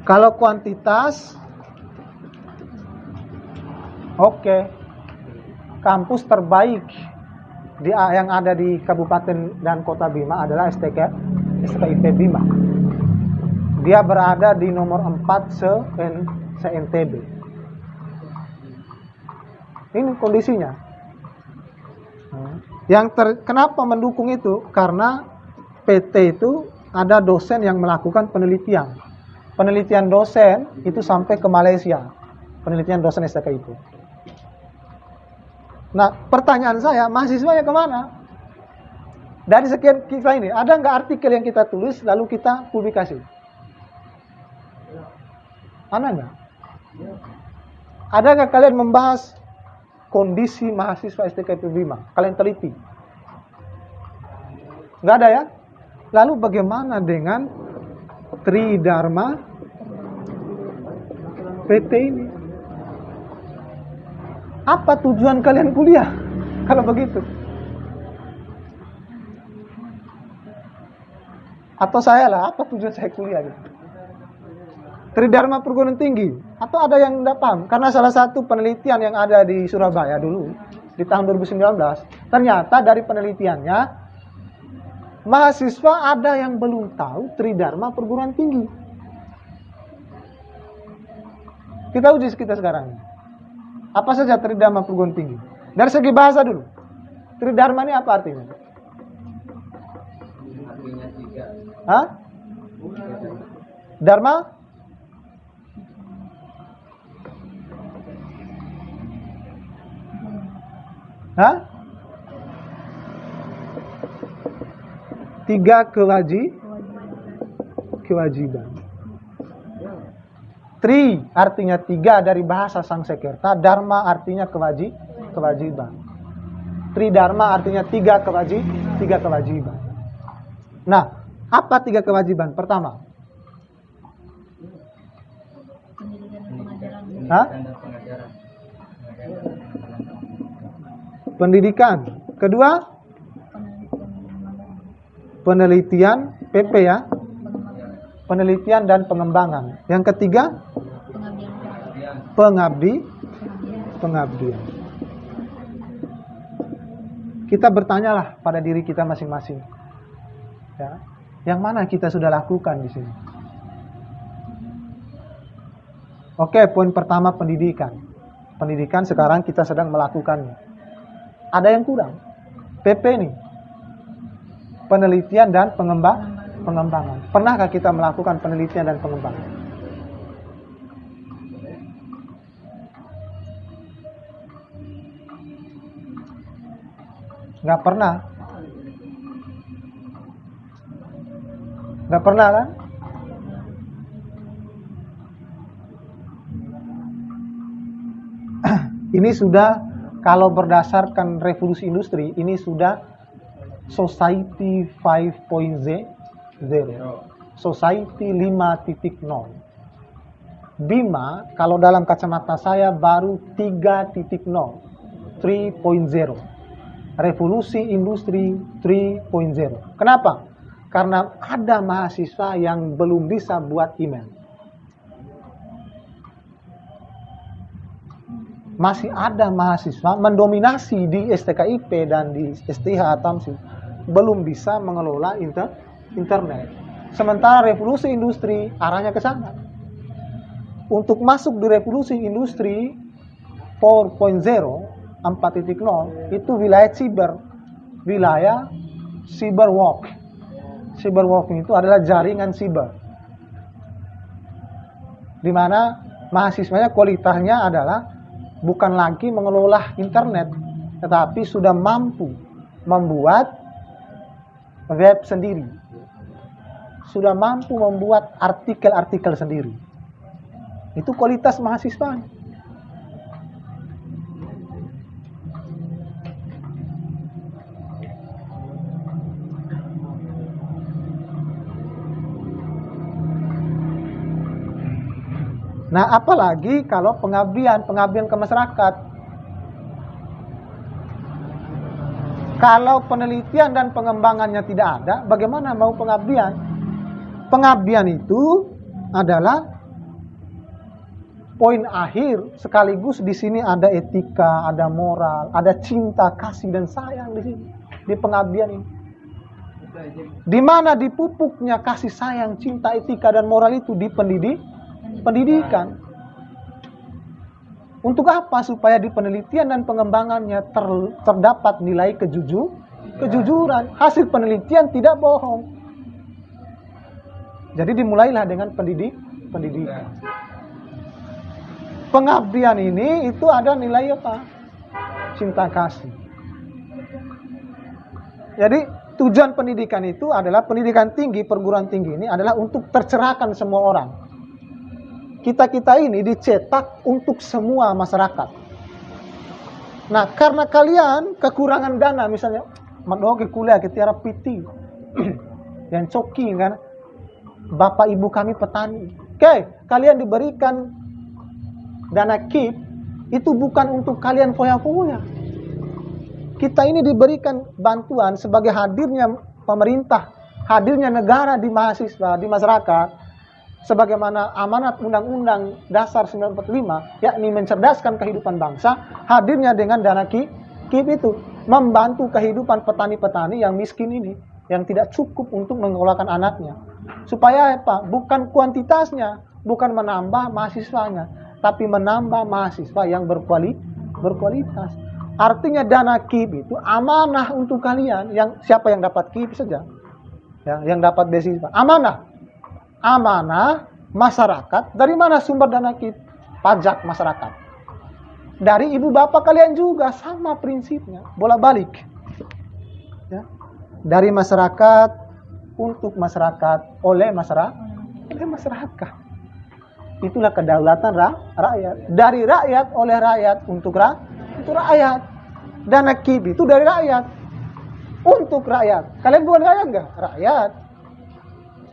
Kalau kuantitas, oke, kampus terbaik yang ada di Kabupaten dan Kota Bima adalah STKIP Bima. Dia berada di nomor 4 se-NTB. Ini kondisinya. Kenapa mendukung itu? Karena PT itu ada dosen yang melakukan penelitian. Penelitian dosen itu sampai ke Malaysia. Penelitian dosen STKIP. Nah, pertanyaan saya, mahasiswanya kemana? Dari sekian kita ini, ada nggak artikel yang kita tulis lalu kita publikasi? Ada nggak? Ada nggak kalian membahas kondisi mahasiswa STKIP Bima? Kalian teliti? Nggak ada ya? Lalu bagaimana dengan Tridharma PT ini? Apa tujuan kalian kuliah kalau begitu? Atau saya lah, apa tujuan saya kuliah gitu? Tridharma perguruan tinggi? Atau ada yang tidak paham? Karena salah satu penelitian yang ada di Surabaya dulu di tahun 2019, ternyata dari penelitiannya mahasiswa ada yang belum tahu Tridharma perguruan tinggi. Kita uji kita sekarang. Apa saja Tridharma perguruan tinggi? Dari segi bahasa dulu. Tridharma ini apa artinya? Artinya 3. Hah? Dharma? Hah? 3 kewajiban. Tri artinya 3 dari bahasa Sanskerta, Dharma artinya kewajiban. Tridharma artinya 3 kewajiban. Nah, apa 3 kewajiban? Pertama, hah? Pendidikan. Kedua, penelitian, PP ya, penelitian dan pengembangan. Yang ketiga, pengabdian. Kita bertanyalah pada diri kita masing-masing, ya, yang mana kita sudah lakukan di sini. Oke, poin pertama pendidikan. Pendidikan sekarang kita sedang melakukannya. Ada yang kurang. PP nih. Penelitian dan pengembangan. Pernahkah kita melakukan penelitian dan pengembangan? Nggak pernah. Nggak pernah kan? Ini sudah, kalau berdasarkan revolusi industri, ini sudah Society 5.0, Society 5.0. Bima, kalau dalam kacamata saya baru 3.0, 3.0. Revolusi industri 3.0. Kenapa? Karena ada mahasiswa yang belum bisa buat email. Masih ada mahasiswa mendominasi di STKIP dan di STH Tamsil belum bisa mengelola internet. Sementara revolusi industri arahnya ke sana. Untuk masuk di revolusi industri 4.0, 4.0 itu wilayah cyberwalk. Cyberwalking itu adalah jaringan siber, di mana mahasiswanya kualitasnya adalah bukan lagi mengelola internet, tetapi sudah mampu membuat web sendiri, sudah mampu membuat artikel-artikel sendiri. Itu kualitas mahasiswa. Nah, apalagi kalau pengabdian ke masyarakat. Kalau penelitian dan pengembangannya tidak ada, bagaimana mau pengabdian? Pengabdian itu adalah poin akhir, sekaligus di sini ada etika, ada moral, ada cinta, kasih dan sayang di sini, di pengabdian ini. Di mana dipupuknya kasih sayang, cinta, etika dan moral itu di pendidikan. Untuk apa? Supaya di penelitian dan pengembangannya terdapat nilai kejujuran. Hasil penelitian tidak bohong. Jadi dimulailah dengan pendidikan. Pengabdian ini itu ada nilai apa? Cinta kasih. Jadi tujuan pendidikan itu adalah pendidikan tinggi, perguruan tinggi ini adalah untuk tercerahkan semua orang. Kita ini dicetak untuk semua masyarakat. Nah, karena kalian kekurangan dana, misalnya madoke kuliah ke tiara piti yang coki kan, bapak ibu kami petani. Oke, kalian diberikan dana KIP itu bukan untuk kalian foya-foya. Kita ini diberikan bantuan sebagai hadirnya pemerintah, hadirnya negara di mahasiswa, di masyarakat. Sebagaimana amanat Undang-Undang Dasar 1945, yakni mencerdaskan kehidupan bangsa, hadirnya dengan dana KIP itu membantu kehidupan petani-petani yang miskin ini, yang tidak cukup untuk mengelola anaknya. Supaya apa? Bukan kuantitasnya, bukan menambah mahasiswanya, tapi menambah mahasiswa yang berkualitas. Artinya dana KIP itu amanah untuk kalian, yang siapa yang dapat KIP saja, yang dapat beasiswa, amanah masyarakat. Dari mana sumber dana KIP? Pajak masyarakat. Dari ibu bapak kalian juga sama prinsipnya, bola balik. Ya. Dari masyarakat untuk masyarakat, oleh masyarakat. Itulah kedaulatan rakyat. Dari rakyat oleh rakyat untuk rakyat. Dana KIP itu dari rakyat untuk rakyat. Kalian bukan rakyat enggak? Rakyat.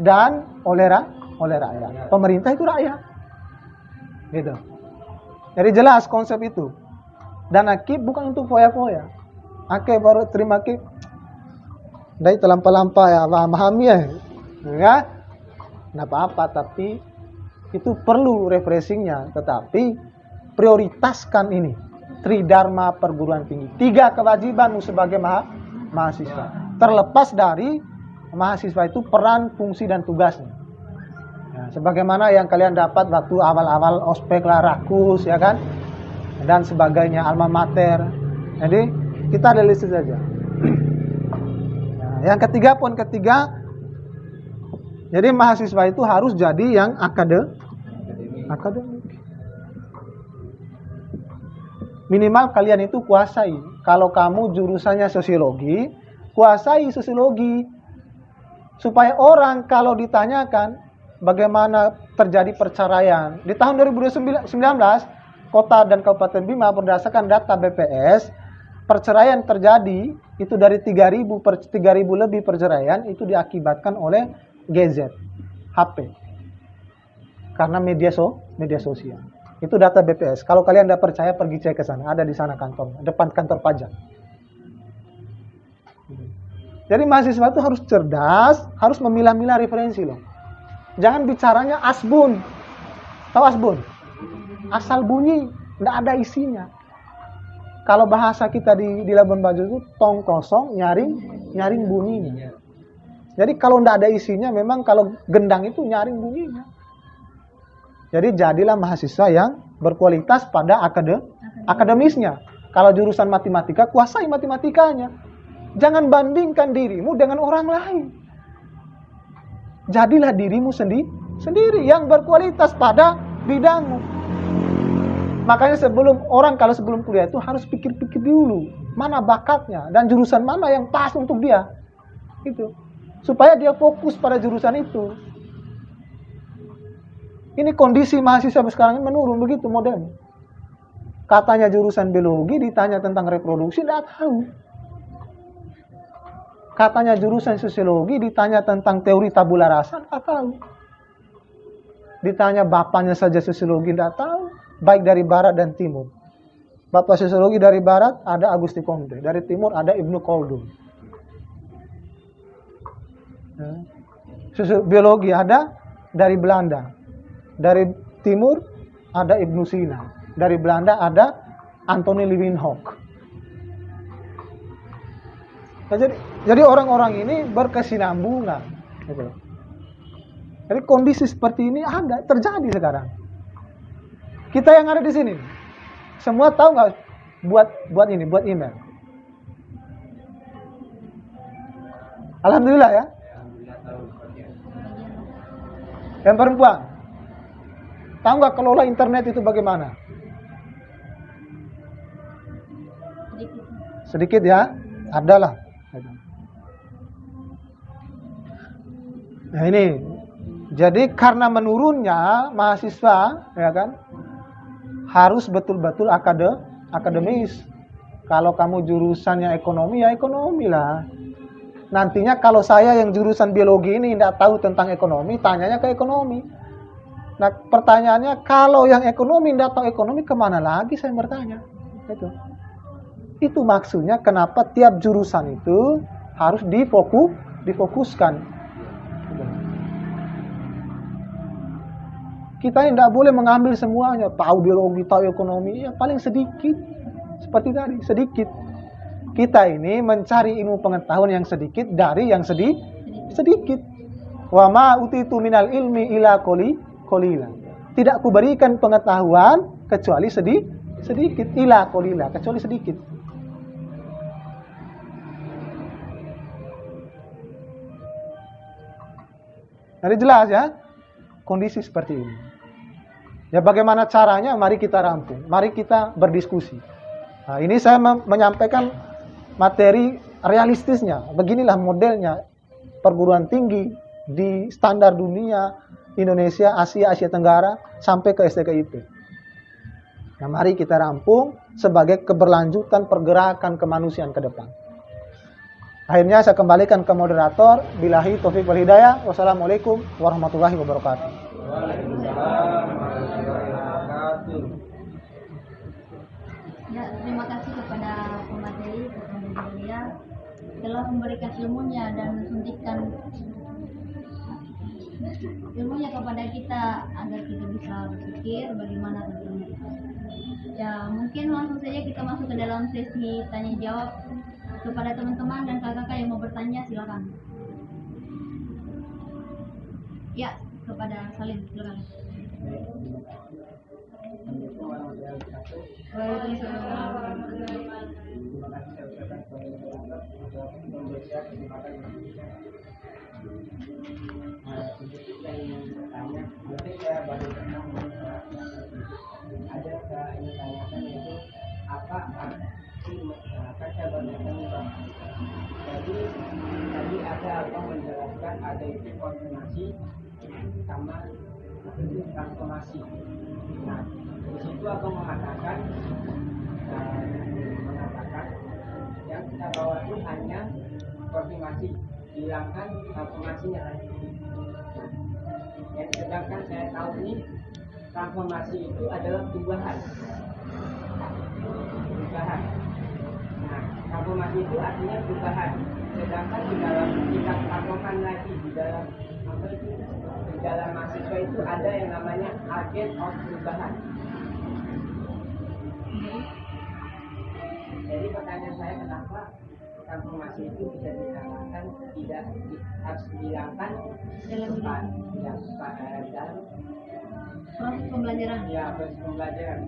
Dan oleh rakyat. Pemerintah itu rakyat. Gitu. Jadi jelas konsep itu. Dana KIP bukan untuk foya-foya. Oke, baru terima KIP. Dari terlampau-lampau ya, memahami ya. Enggak? Nggak apa-apa, tapi itu perlu refreshingnya. Tetapi prioritaskan ini. Tridharma perguruan tinggi. 3 kewajibanmu sebagai mahasiswa. Terlepas dari mahasiswa itu peran, fungsi, dan tugasnya. Ya, sebagaimana yang kalian dapat waktu awal-awal ospek lah, rakus, ya kan? Dan sebagainya, alma mater. Jadi, kita analisis saja. Yang ketiga, poin ketiga. Jadi, mahasiswa itu harus jadi yang akademik. Minimal kalian itu kuasai. Kalau kamu jurusannya sosiologi, kuasai sosiologi. Supaya orang kalau ditanyakan bagaimana terjadi perceraian. Di tahun 2019, Kota dan Kabupaten Bima berdasarkan data BPS, perceraian terjadi itu dari 3.000 lebih perceraian itu diakibatkan oleh gadget, HP. Karena media sosial. Itu data BPS. Kalau kalian tidak percaya, pergi cek ke sana. Ada di sana kantor, depan kantor pajak. Jadi mahasiswa itu harus cerdas, harus memilah-milah referensi loh. Jangan bicaranya asbun. Tahu asbun? Asal bunyi, tidak ada isinya. Kalau bahasa kita di Labuan Bajo itu tong kosong, nyaring bunyinya. Jadi kalau tidak ada isinya, memang kalau gendang itu nyaring bunyinya. Jadi jadilah mahasiswa yang berkualitas pada akademisnya. Kalau jurusan matematika, kuasai matematikanya. Jangan bandingkan dirimu dengan orang lain. Jadilah dirimu sendiri yang berkualitas pada bidangmu. Makanya kalau sebelum kuliah itu harus pikir-pikir dulu mana bakatnya dan jurusan mana yang pas untuk dia. Itu. Supaya dia fokus pada jurusan itu. Ini kondisi mahasiswa sekarang ini menurun begitu modelnya. Katanya jurusan biologi, ditanya tentang reproduksi, tidak tahu. Katanya jurusan sosiologi, ditanya tentang teori tabula rasa, tidak tahu. ditanya bapaknya saja sosiologi tidak tahu, baik dari barat dan timur. Bapak sosiologi dari barat ada Auguste Comte, dari timur ada Ibnu Khaldun. Biologi ada dari Belanda, dari timur ada Ibnu Sina, dari Belanda ada Anthony Leeuwenhoek. Nah, jadi orang-orang ini berkesinambungan. Gitu. Jadi kondisi seperti ini ada, terjadi sekarang. Kita yang ada di sini, semua tahu nggak buat email. Alhamdulillah ya. Yang perempuan, tahu nggak kelola internet itu bagaimana? Sedikit ya, adalah. Nah ini, jadi karena menurunnya mahasiswa, ya kan, harus betul-betul akademis. Kalau kamu jurusannya ekonomi, ya ekonomi lah. Nantinya kalau saya yang jurusan biologi ini tidak tahu tentang ekonomi, tanyanya ke ekonomi. Nah pertanyaannya, kalau yang ekonomi tidak tahu ekonomi, kemana lagi saya bertanya? Itu maksudnya kenapa tiap jurusan itu harus difokuskan. Kita tidak boleh mengambil semuanya, tahu biologi, tahu ekonomi, ya paling sedikit. Seperti tadi, sedikit. Kita ini mencari ilmu pengetahuan yang sedikit dari yang sedikit. Wa ma utitu minal ilmi ila qalila. Tidak kuberikan pengetahuan kecuali sedikit, ila qalila, kecuali sedikit. Jadi jelas ya, kondisi seperti ini. Ya bagaimana caranya? Mari kita rampung, mari kita berdiskusi. Nah, ini saya menyampaikan materi realistisnya. Beginilah modelnya perguruan tinggi di standar dunia, Indonesia, Asia Tenggara, sampai ke STKIP. Nah, mari kita rampung sebagai keberlanjutan pergerakan kemanusiaan ke depan. Akhirnya saya kembalikan ke moderator. Billahi taufiq wal hidayah. Wassalamualaikum warahmatullahi wabarakatuh. Waalaikumsalam warahmatullahi wabarakatuh. Ya, terima kasih kepada pemateri, kepada Bulia telah memberikan ilmunya dan mensuntikkan ilmunya kepada kita agar kita bisa berpikir bagaimana tentunya. Ya, mungkin langsung saja kita masuk ke dalam sesi tanya jawab. Kepada teman-teman dan kakak-kakak yang mau bertanya, silakan. Ya, kepada Salim, silakan. Jadi tadi ada abang menjelaskan ada itu koordinasi sama transformasi. Nah di situ abang mengatakan yang kita bawa itu hanya koordinasi, hilangkan transformasinya. Yang sedangkan saya tahu ini transformasi itu adalah perubahan. Nah, transformasi itu artinya perubahan. Sedangkan di dalam kita transformasi lagi di dalam di dalam mahasiswa itu ada yang namanya agent of perubahan. Jadi pertanyaan saya, kenapa transformasi itu bisa dikatakan tidak harus dihilangkan dalam proses pembelajaran? Ya, proses pembelajaran.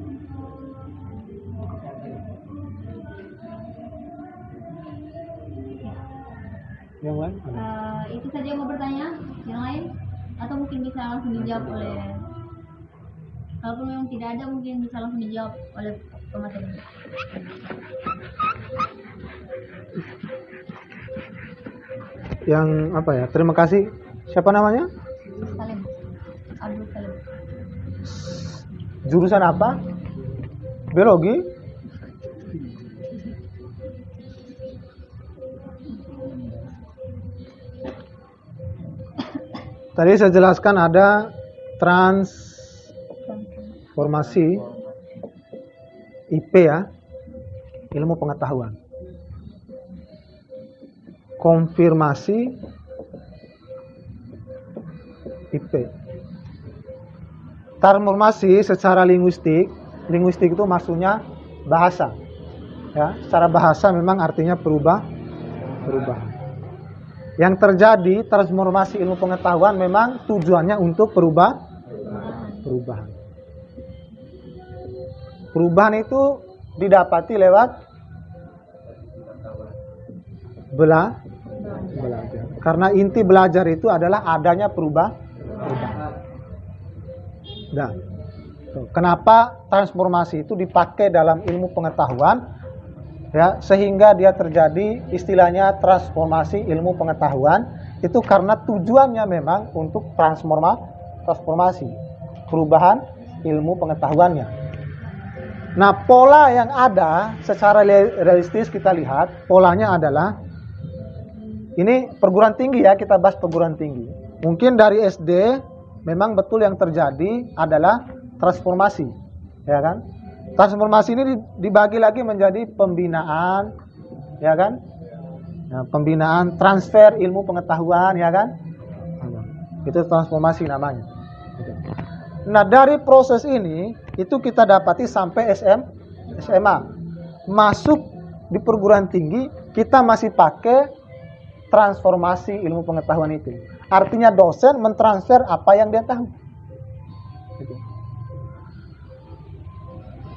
Yang lain? Itu saja yang mau bertanya. Yang lain? Atau mungkin bisa langsung dijawab oleh, kalaupun memang tidak ada, mungkin bisa langsung dijawab oleh pemateri. Yang apa ya? Terima kasih. Siapa namanya? Salim. Abdul Salim. Jurusan apa? Biologi? Tadi saya jelaskan ada transformasi IP ya, ilmu pengetahuan. Konfirmasi IP. Transformasi secara linguistik itu maksudnya bahasa. Ya, secara bahasa memang artinya perubahan. Yang terjadi transformasi ilmu pengetahuan memang tujuannya untuk perubahan. Perubahan itu didapati lewat belajar. Karena inti belajar itu adalah adanya perubahan. Dan kenapa transformasi itu dipakai dalam ilmu pengetahuan? Ya, sehingga dia terjadi istilahnya transformasi ilmu pengetahuan itu karena tujuannya memang untuk transformasi perubahan ilmu pengetahuannya. Nah, pola yang ada secara realistis kita lihat polanya adalah ini perguruan tinggi ya, kita bahas perguruan tinggi. Mungkin dari SD memang betul yang terjadi adalah transformasi, ya kan? Transformasi ini dibagi lagi menjadi pembinaan, ya kan? Nah, pembinaan transfer ilmu pengetahuan, ya kan? Itu transformasi namanya. Nah, dari proses ini itu kita dapati sampai SMA. Masuk di perguruan tinggi kita masih pakai transformasi ilmu pengetahuan itu. Artinya dosen mentransfer apa yang dia tahu.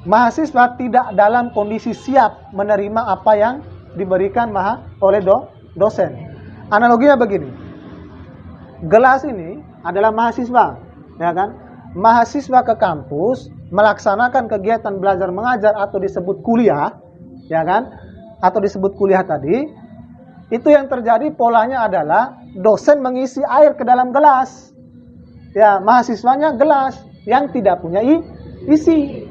Mahasiswa tidak dalam kondisi siap menerima apa yang diberikan oleh dosen. Analoginya begini. Gelas ini adalah mahasiswa, ya kan? Mahasiswa ke kampus melaksanakan kegiatan belajar mengajar atau disebut kuliah, ya kan? Atau disebut kuliah tadi. Itu yang terjadi polanya adalah dosen mengisi air ke dalam gelas. Ya, mahasiswanya gelas yang tidak punya isi.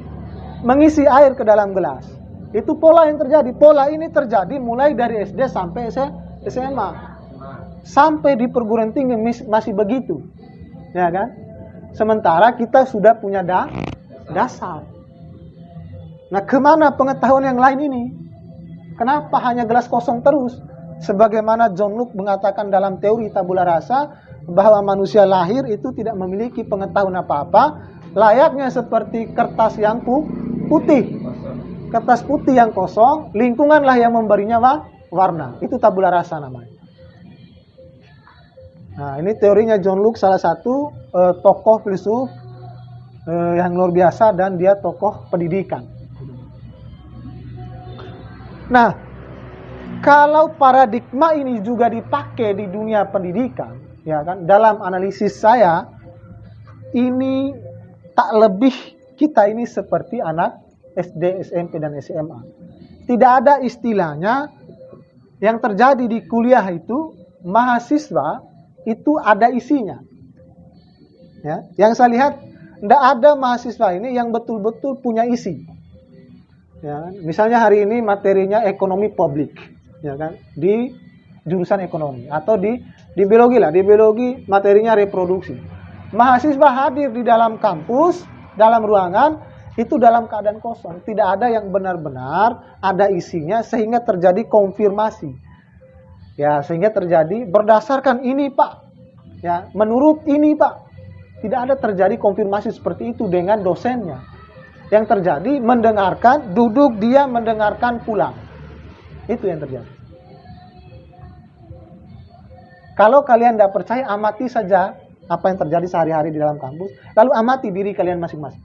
Mengisi air ke dalam gelas. Itu pola yang terjadi. Pola ini terjadi mulai dari SD sampai SMA. Sampai di perguruan tinggi masih begitu. Ya kan? Sementara kita sudah punya dasar. Nah, kemana pengetahuan yang lain ini? Kenapa hanya gelas kosong terus? Sebagaimana John Locke mengatakan dalam teori tabula rasa bahwa manusia lahir itu tidak memiliki pengetahuan apa-apa, layaknya seperti kertas yang putih. Kertas putih yang kosong, lingkunganlah yang memberinya warna. Itu tabula rasa namanya. Nah, ini teorinya John Locke, salah satu tokoh filsuf yang luar biasa dan dia tokoh pendidikan. Nah, kalau paradigma ini juga dipakai di dunia pendidikan, ya kan? Dalam analisis saya, ini tak lebih kita ini seperti anak SD, SMP, dan SMA. Tidak ada istilahnya yang terjadi di kuliah itu, mahasiswa itu ada isinya. Ya, yang saya lihat, tidak ada mahasiswa ini yang betul-betul punya isi. Ya, misalnya hari ini materinya ekonomi publik, ya kan, di jurusan ekonomi atau di biologi lah, di biologi materinya reproduksi. Mahasiswa hadir di dalam kampus, dalam ruangan itu dalam keadaan kosong, tidak ada yang benar-benar ada isinya sehingga terjadi konfirmasi. Ya, sehingga terjadi berdasarkan ini, Pak. Ya, menurut ini, Pak. Tidak ada terjadi konfirmasi seperti itu dengan dosennya. Yang terjadi mendengarkan, duduk dia mendengarkan pulang. Itu yang terjadi. Kalau kalian tidak percaya, amati saja apa yang terjadi sehari-hari di dalam kampus. Lalu amati diri kalian masing-masing.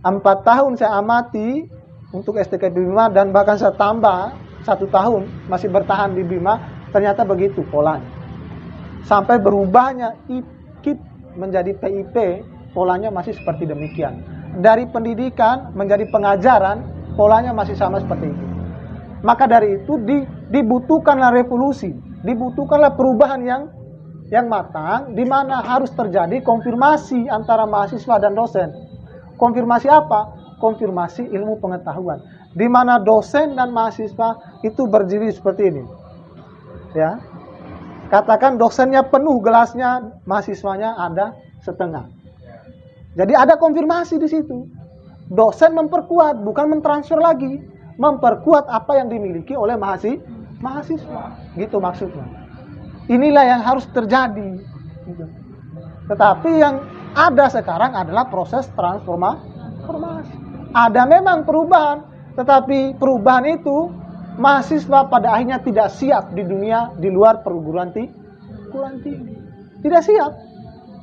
Empat tahun saya amati untuk STK Bima dan bahkan saya tambah 1 tahun masih bertahan di Bima, ternyata begitu polanya. Sampai berubahnya IKIP menjadi PIP, polanya masih seperti demikian. Dari pendidikan menjadi pengajaran, polanya masih sama seperti itu. Maka dari itu dibutuhkanlah revolusi, dibutuhkanlah perubahan yang matang, di mana harus terjadi konfirmasi antara mahasiswa dan dosen. Konfirmasi apa? Konfirmasi ilmu pengetahuan. Di mana dosen dan mahasiswa itu berdiri seperti ini. Ya. Katakan dosennya penuh gelasnya, mahasiswanya ada setengah. Jadi ada konfirmasi di situ. Dosen memperkuat, bukan mentransfer lagi. Memperkuat apa yang dimiliki oleh mahasiswa. Gitu maksudnya. Inilah yang harus terjadi. Gitu. Tetapi yang ada sekarang adalah proses transformasi. Ada memang perubahan, tetapi perubahan itu mahasiswa pada akhirnya tidak siap di dunia di luar perguruan tinggi. Tidak siap.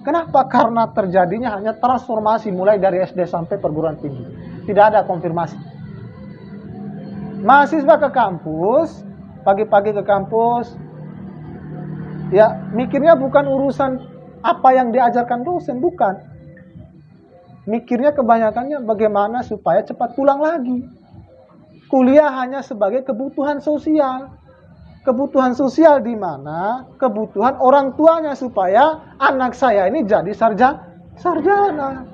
Kenapa? Karena terjadinya hanya transformasi mulai dari SD sampai perguruan tinggi. Tidak ada konfirmasi. Mahasiswa ke kampus, pagi-pagi ke kampus, ya mikirnya bukan urusan apa yang diajarkan dosen, bukan. Mikirnya kebanyakannya bagaimana supaya cepat pulang lagi. Kuliah hanya sebagai kebutuhan sosial. Kebutuhan sosial di mana kebutuhan orang tuanya supaya anak saya ini jadi sarjana.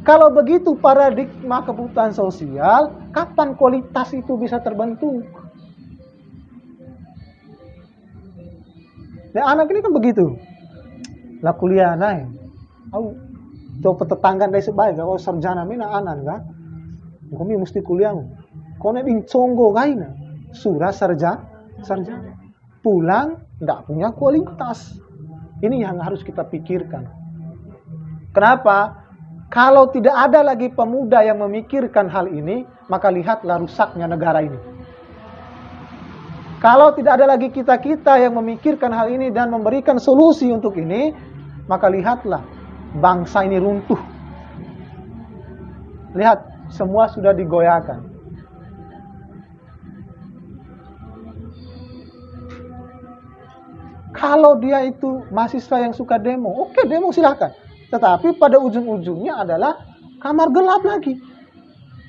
Kalau begitu paradigma kebutuhan sosial, kapan kualitas itu bisa terbentuk? Ya anak ini kan begitu. Lah kuliah naik. Coba tetangga dari sebaik kalau sarjana mina anak kan. Kami mesti kuliah. Kau nek inconggo kaina. Surah sarjana. Pulang tidak punya kualitas. Ini yang harus kita pikirkan. Kenapa? Kalau tidak ada lagi pemuda yang memikirkan hal ini, maka lihatlah rusaknya negara ini. Kalau tidak ada lagi kita-kita yang memikirkan hal ini dan memberikan solusi untuk ini, maka lihatlah bangsa ini runtuh. Lihat, semua sudah digoyahkan. Kalau dia itu mahasiswa yang suka demo, oke demo silahkan. Tetapi pada ujung-ujungnya adalah kamar gelap lagi.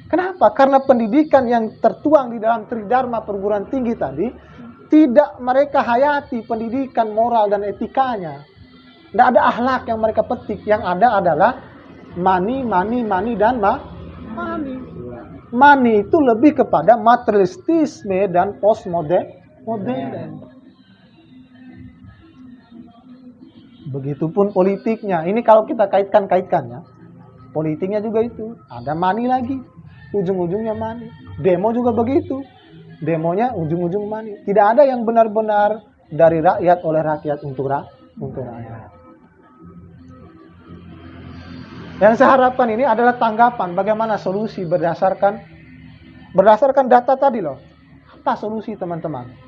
Kenapa? Karena pendidikan yang tertuang di dalam tridharma perguruan tinggi tadi, tidak mereka hayati pendidikan moral dan etikanya. Tidak ada akhlak yang mereka petik. Yang ada adalah money, dan money. Money itu lebih kepada materialistisme dan postmodern. Begitupun politiknya. Ini kalau kita kaitkan-kaitkannya. Politiknya juga itu. Ada money lagi. Ujung-ujungnya money. Demo juga begitu. Demonya ujung-ujung money. Tidak ada yang benar-benar dari rakyat oleh rakyat untuk rakyat. Yang saya harapkan ini adalah tanggapan bagaimana solusi berdasarkan data tadi loh. Apa solusi teman-teman?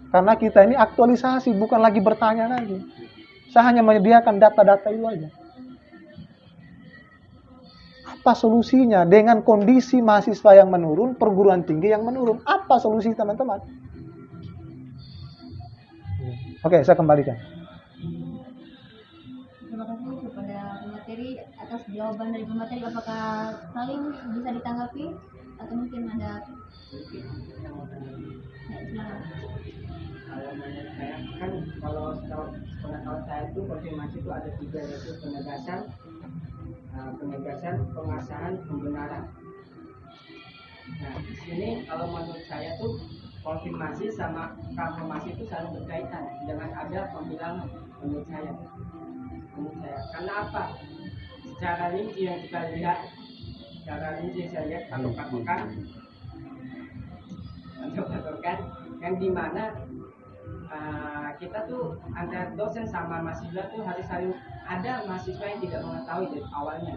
Karena kita ini aktualisasi, bukan lagi bertanya lagi. Saya hanya menyediakan data-data itu aja. Apa solusinya dengan kondisi mahasiswa yang menurun, perguruan tinggi yang menurun? Apa solusi teman-teman? Oke, saya kembalikan. Terima kasih kepada pemateri atas jawaban dari pemateri. Apakah saling bisa ditanggapi atau mungkin ada? Kalau menurut saya kan kalau saya itu konfirmasi itu ada 3, yaitu penegasan, pengasahan, pembenaran. Nah di sini kalau menurut saya tuh konfirmasi sama konfirmasi itu saling berkaitan, jangan ada penghilangan menurut saya. Karena apa? Secara rinci yang kita lihat, patokan yang dimana kita tuh antara dosen sama mahasiswa tuh harus saling, ada mahasiswa yang tidak mengetahui dari awalnya,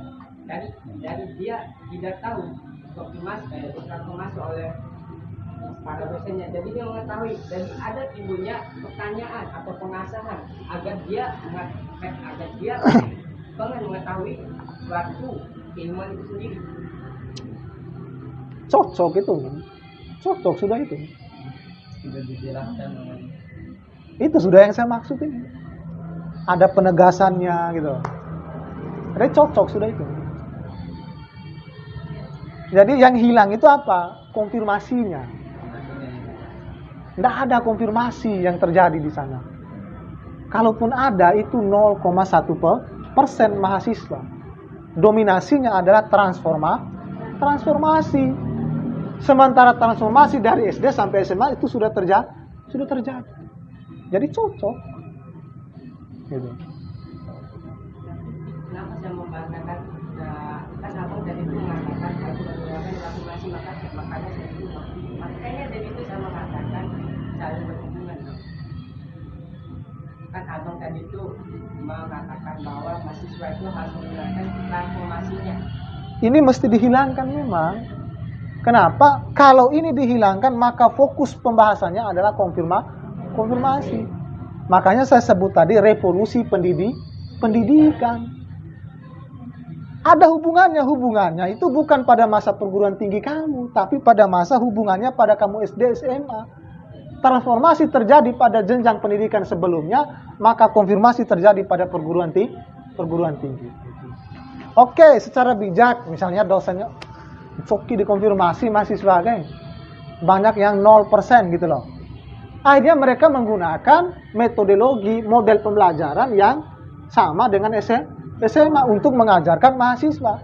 dari dia tidak tahu konfirmasi oleh para dosennya, jadi dia mengetahui dan ada timbulnya pertanyaan atau pengasahan agar dia pengen mengetahui suatu ilmuwan itu sendiri. Cocok sudah itu. Sudah dijelaskan. Itu sudah yang saya maksud ini. Ada penegasannya gitu. Jadi cocok sudah itu. Jadi yang hilang itu apa? Konfirmasinya. Tidak ada konfirmasi yang terjadi di sana. Kalaupun ada itu 0,1% mahasiswa. Dominasinya adalah transformasi. Sementara transformasi dari SD sampai SMA itu sudah terjadi. Jadi cocok. Gitu. Kenapa saya membahasakan kan abang dari itu mengatakan kalau menggunakan transformasi makanya saya itu makanya dari itu saya mengatakan saling berhubungan. Kan abang tadi itu mengatakan bahwa mahasiswa itu harus menggunakan transformasinya. Ini mesti dihilangkan memang. Kenapa? Kalau ini dihilangkan maka fokus pembahasannya adalah konfirmasi. Makanya saya sebut tadi revolusi pendidikan. Ada hubungannya itu bukan pada masa perguruan tinggi kamu, tapi pada masa hubungannya pada kamu SD SMA. Transformasi terjadi pada jenjang pendidikan sebelumnya, maka konfirmasi terjadi pada perguruan tinggi. Oke, secara bijak, misalnya dosennya Coki dikonfirmasi mahasiswa geng. Banyak yang 0% gitu loh. Akhirnya mereka menggunakan metodologi model pembelajaran yang sama dengan SMA untuk mengajarkan mahasiswa.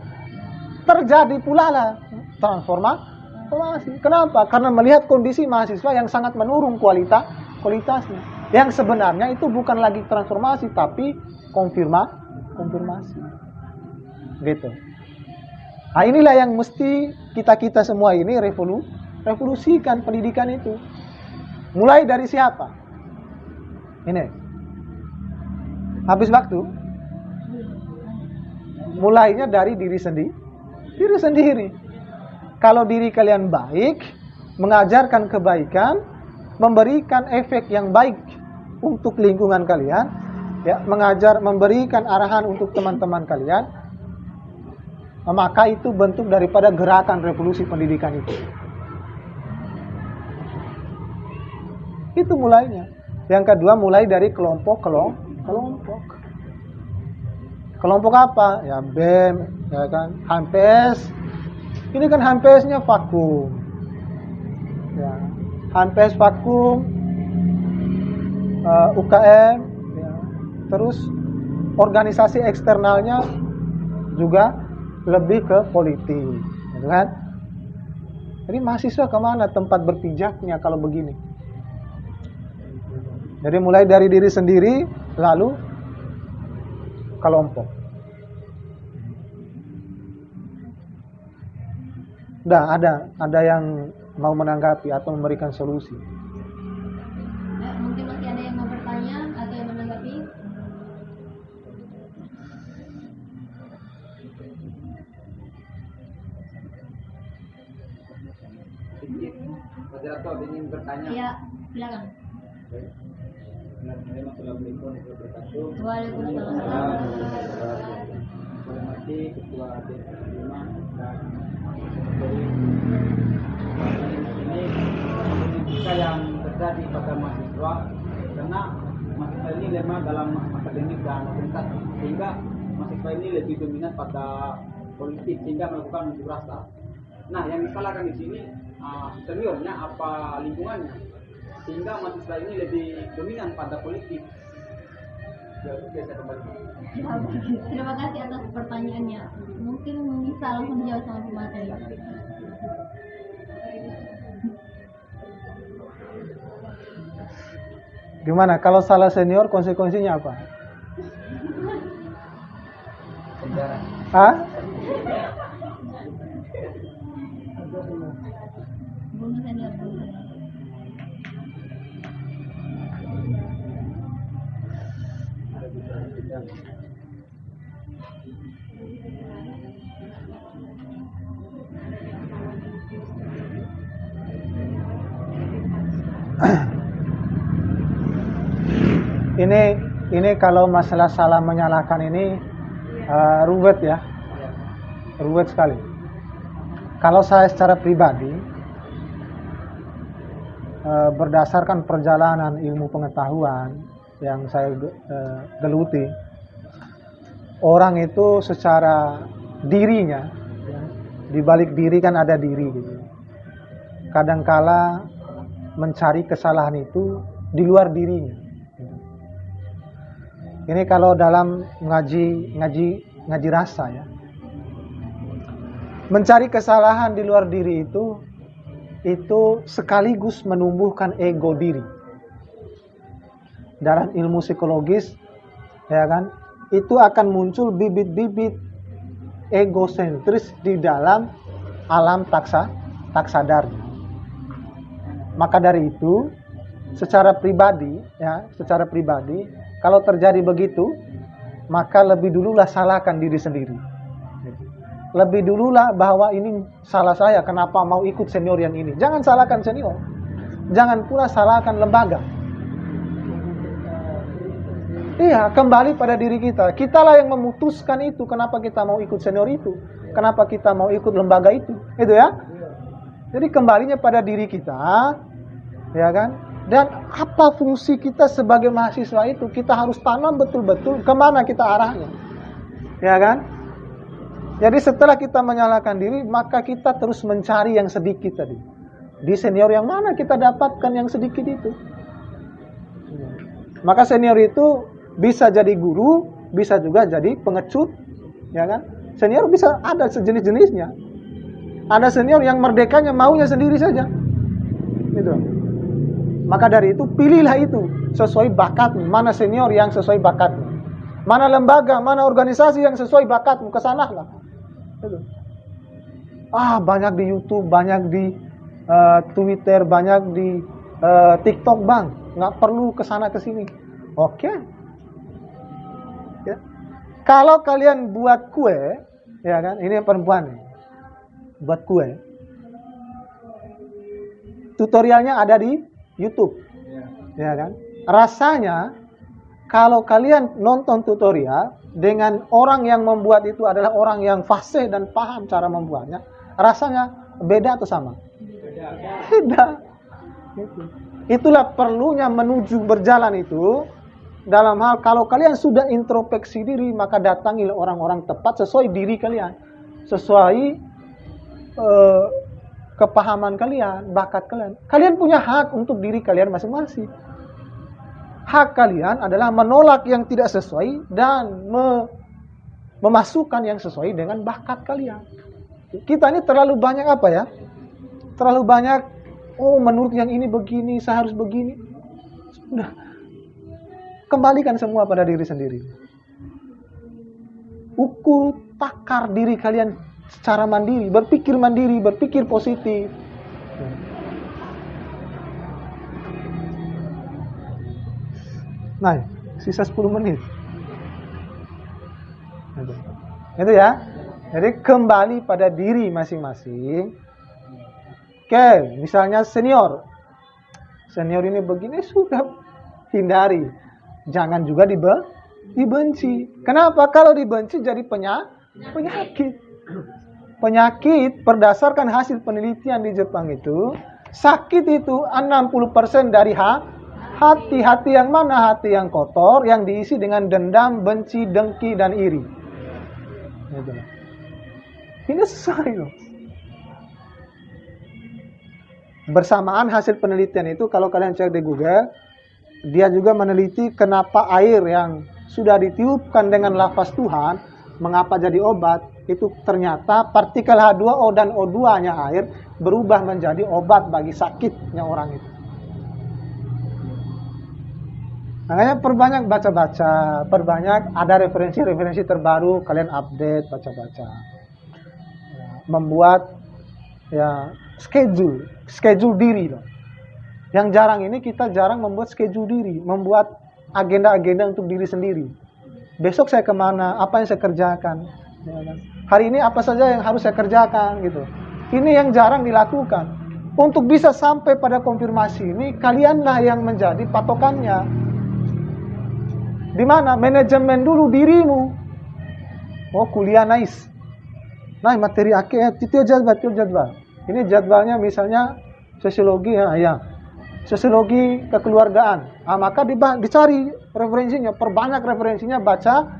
Terjadi pula lah transformasi. Kenapa? Karena melihat kondisi mahasiswa yang sangat menurun kualitasnya. Yang sebenarnya itu bukan lagi transformasi tapi konfirmasi. Gitu. Nah, inilah yang mesti kita semua ini revolusikan pendidikan itu. Mulai dari siapa? Ini. Habis waktu. Mulainya dari diri sendiri. Kalau diri kalian baik, mengajarkan kebaikan, memberikan efek yang baik untuk lingkungan kalian, ya, memberikan arahan untuk teman-teman kalian, maka itu bentuk daripada gerakan revolusi pendidikan itu. Itu mulainya. Yang kedua mulai dari kelompok. Kelompok apa? Ya BEM, ya kan, HMPS. Ini kan HMPS-nya vakum. Ya, HMPS vakum, UKM, ya. Terus organisasi eksternalnya juga lebih ke politik, gitu kan? Jadi mahasiswa kemana tempat berpijaknya kalau begini? Jadi mulai dari diri sendiri, lalu kelompok. Udah ada yang mau menanggapi atau memberikan solusi? Mungkin masih ada yang mau bertanya atau yang menanggapi? Moderator ingin bertanya. Ya, silakan. Assalamualaikum warahmatullahi wabarakatuh. Waalaikumsalam. Hormati Ketua D5 dan sekretari. Ini dinamika yang terjadi pada mahasiswa karena mahasiswa ini lemah dalam akademik dan organisasi, sehingga mahasiswa ini lebih dominan pada politik sehingga melakukan unjuk rasa. Nah, yang disalahkan di sini seniornya apa lingkungannya, sehingga mahasiswa ini lebih dominan pada politik. Ya, saya kembali. Terima kasih atas pertanyaannya. Mungkin bisa langsung dijawab sama pemateri. Gimana? Kalau salah senior konsekuensinya apa? Penjara. Hah? Bunuh senior. Ini kalau masalah salah menyalahkan ini ruwet ya, ruwet sekali. Kalau saya secara pribadi berdasarkan perjalanan ilmu pengetahuan yang saya geluti, orang itu secara dirinya, ya, di balik diri kan ada diri gitu. Kadangkala mencari kesalahan itu di luar dirinya. Ini kalau dalam ngaji rasa ya. Mencari kesalahan di luar diri itu itu sekaligus menumbuhkan ego diri. Dalam ilmu psikologis, ya kan, itu akan muncul bibit-bibit egosentris di dalam alam tak sadar. Maka dari itu, secara pribadi, kalau terjadi begitu, maka lebih dululah salahkan diri sendiri. Lebih dululah bahwa ini salah saya, kenapa mau ikut senior yang ini. Jangan salahkan senior. Jangan pula salahkan lembaga. Iya, kembali pada diri kita. Kitalah yang memutuskan itu, kenapa kita mau ikut senior itu. Kenapa kita mau ikut lembaga itu. Itu ya. Jadi kembalinya pada diri kita, ya kan. Dan apa fungsi kita sebagai mahasiswa itu, kita harus tanam betul-betul kemana kita arahnya. Ya kan. Jadi setelah kita menyalahkan diri, maka kita terus mencari yang sedikit tadi. Di senior yang mana kita dapatkan yang sedikit itu. Maka senior itu bisa jadi guru, bisa juga jadi pengecut, ya kan? Senior bisa ada sejenis-jenisnya. Ada senior yang merdekanya maunya sendiri saja. Gitu. Maka dari itu pilihlah itu sesuai bakatmu. Mana senior yang sesuai bakatmu? Mana lembaga, mana organisasi yang sesuai bakatmu, kesanalah. Gitu. Banyak di YouTube, banyak di Twitter, banyak di TikTok, Bang. Nggak perlu kesana kesini. Oke. Ya. Kalau kalian buat kue, ya kan, ini yang perempuan nih, buat kue, tutorialnya ada di YouTube, ya kan. Rasanya kalau kalian nonton tutorial dengan orang yang membuat itu adalah orang yang fasih dan paham cara membuatnya, rasanya beda atau sama? Beda. Itulah perlunya menuju berjalan itu. Dalam hal kalau kalian sudah introspeksi diri, maka datangilah orang-orang tepat sesuai diri kalian, sesuai kepahaman kalian, bakat kalian. Kalian punya hak untuk diri kalian masing-masing. Hak kalian adalah menolak yang tidak sesuai dan memasukkan yang sesuai dengan bakat kalian. Kita ini terlalu banyak apa ya? Terlalu banyak, menurut yang ini begini, saya harus begini. Sudah. Kembalikan semua pada diri sendiri. Ukur takar diri kalian secara mandiri, berpikir positif. Nah, sisa 10 menit. Itu ya. Jadi kembali pada diri masing-masing. Oke, misalnya senior. Senior ini begini, sudah hindari. Jangan juga dibenci. Kenapa? Kalau dibenci jadi penyakit. Penyakit berdasarkan hasil penelitian di Jepang itu, sakit itu 60% dari hati. Hati yang mana? Hati yang kotor, yang diisi dengan dendam, benci, dengki, dan iri. Ini sesuai loh. Bersamaan hasil penelitian itu, kalau kalian cek di Google, dia juga meneliti kenapa air yang sudah ditiupkan dengan lafaz Tuhan, mengapa jadi obat, itu ternyata partikel H2O dan O2-nya air berubah menjadi obat bagi sakitnya orang itu. Makanya perbanyak baca-baca, perbanyak ada referensi-referensi terbaru, kalian update, baca-baca. Membuat ya schedule diri loh. Yang jarang ini kita jarang membuat schedule diri, membuat agenda-agenda untuk diri sendiri. Besok saya kemana, apa yang saya kerjakan. Ya kan? Hari ini apa saja yang harus saya kerjakan gitu. Ini yang jarang dilakukan. Untuk bisa sampai pada konfirmasi ini, kalianlah yang menjadi patokannya. Di mana? Manajemen dulu dirimu. Oh, kuliah nice. Nah, materi akhir itu jadwal. Ini jadwalnya misalnya sosiologi ya. Sosiologi kekeluargaan. Maka dicari referensinya, perbanyak referensinya, baca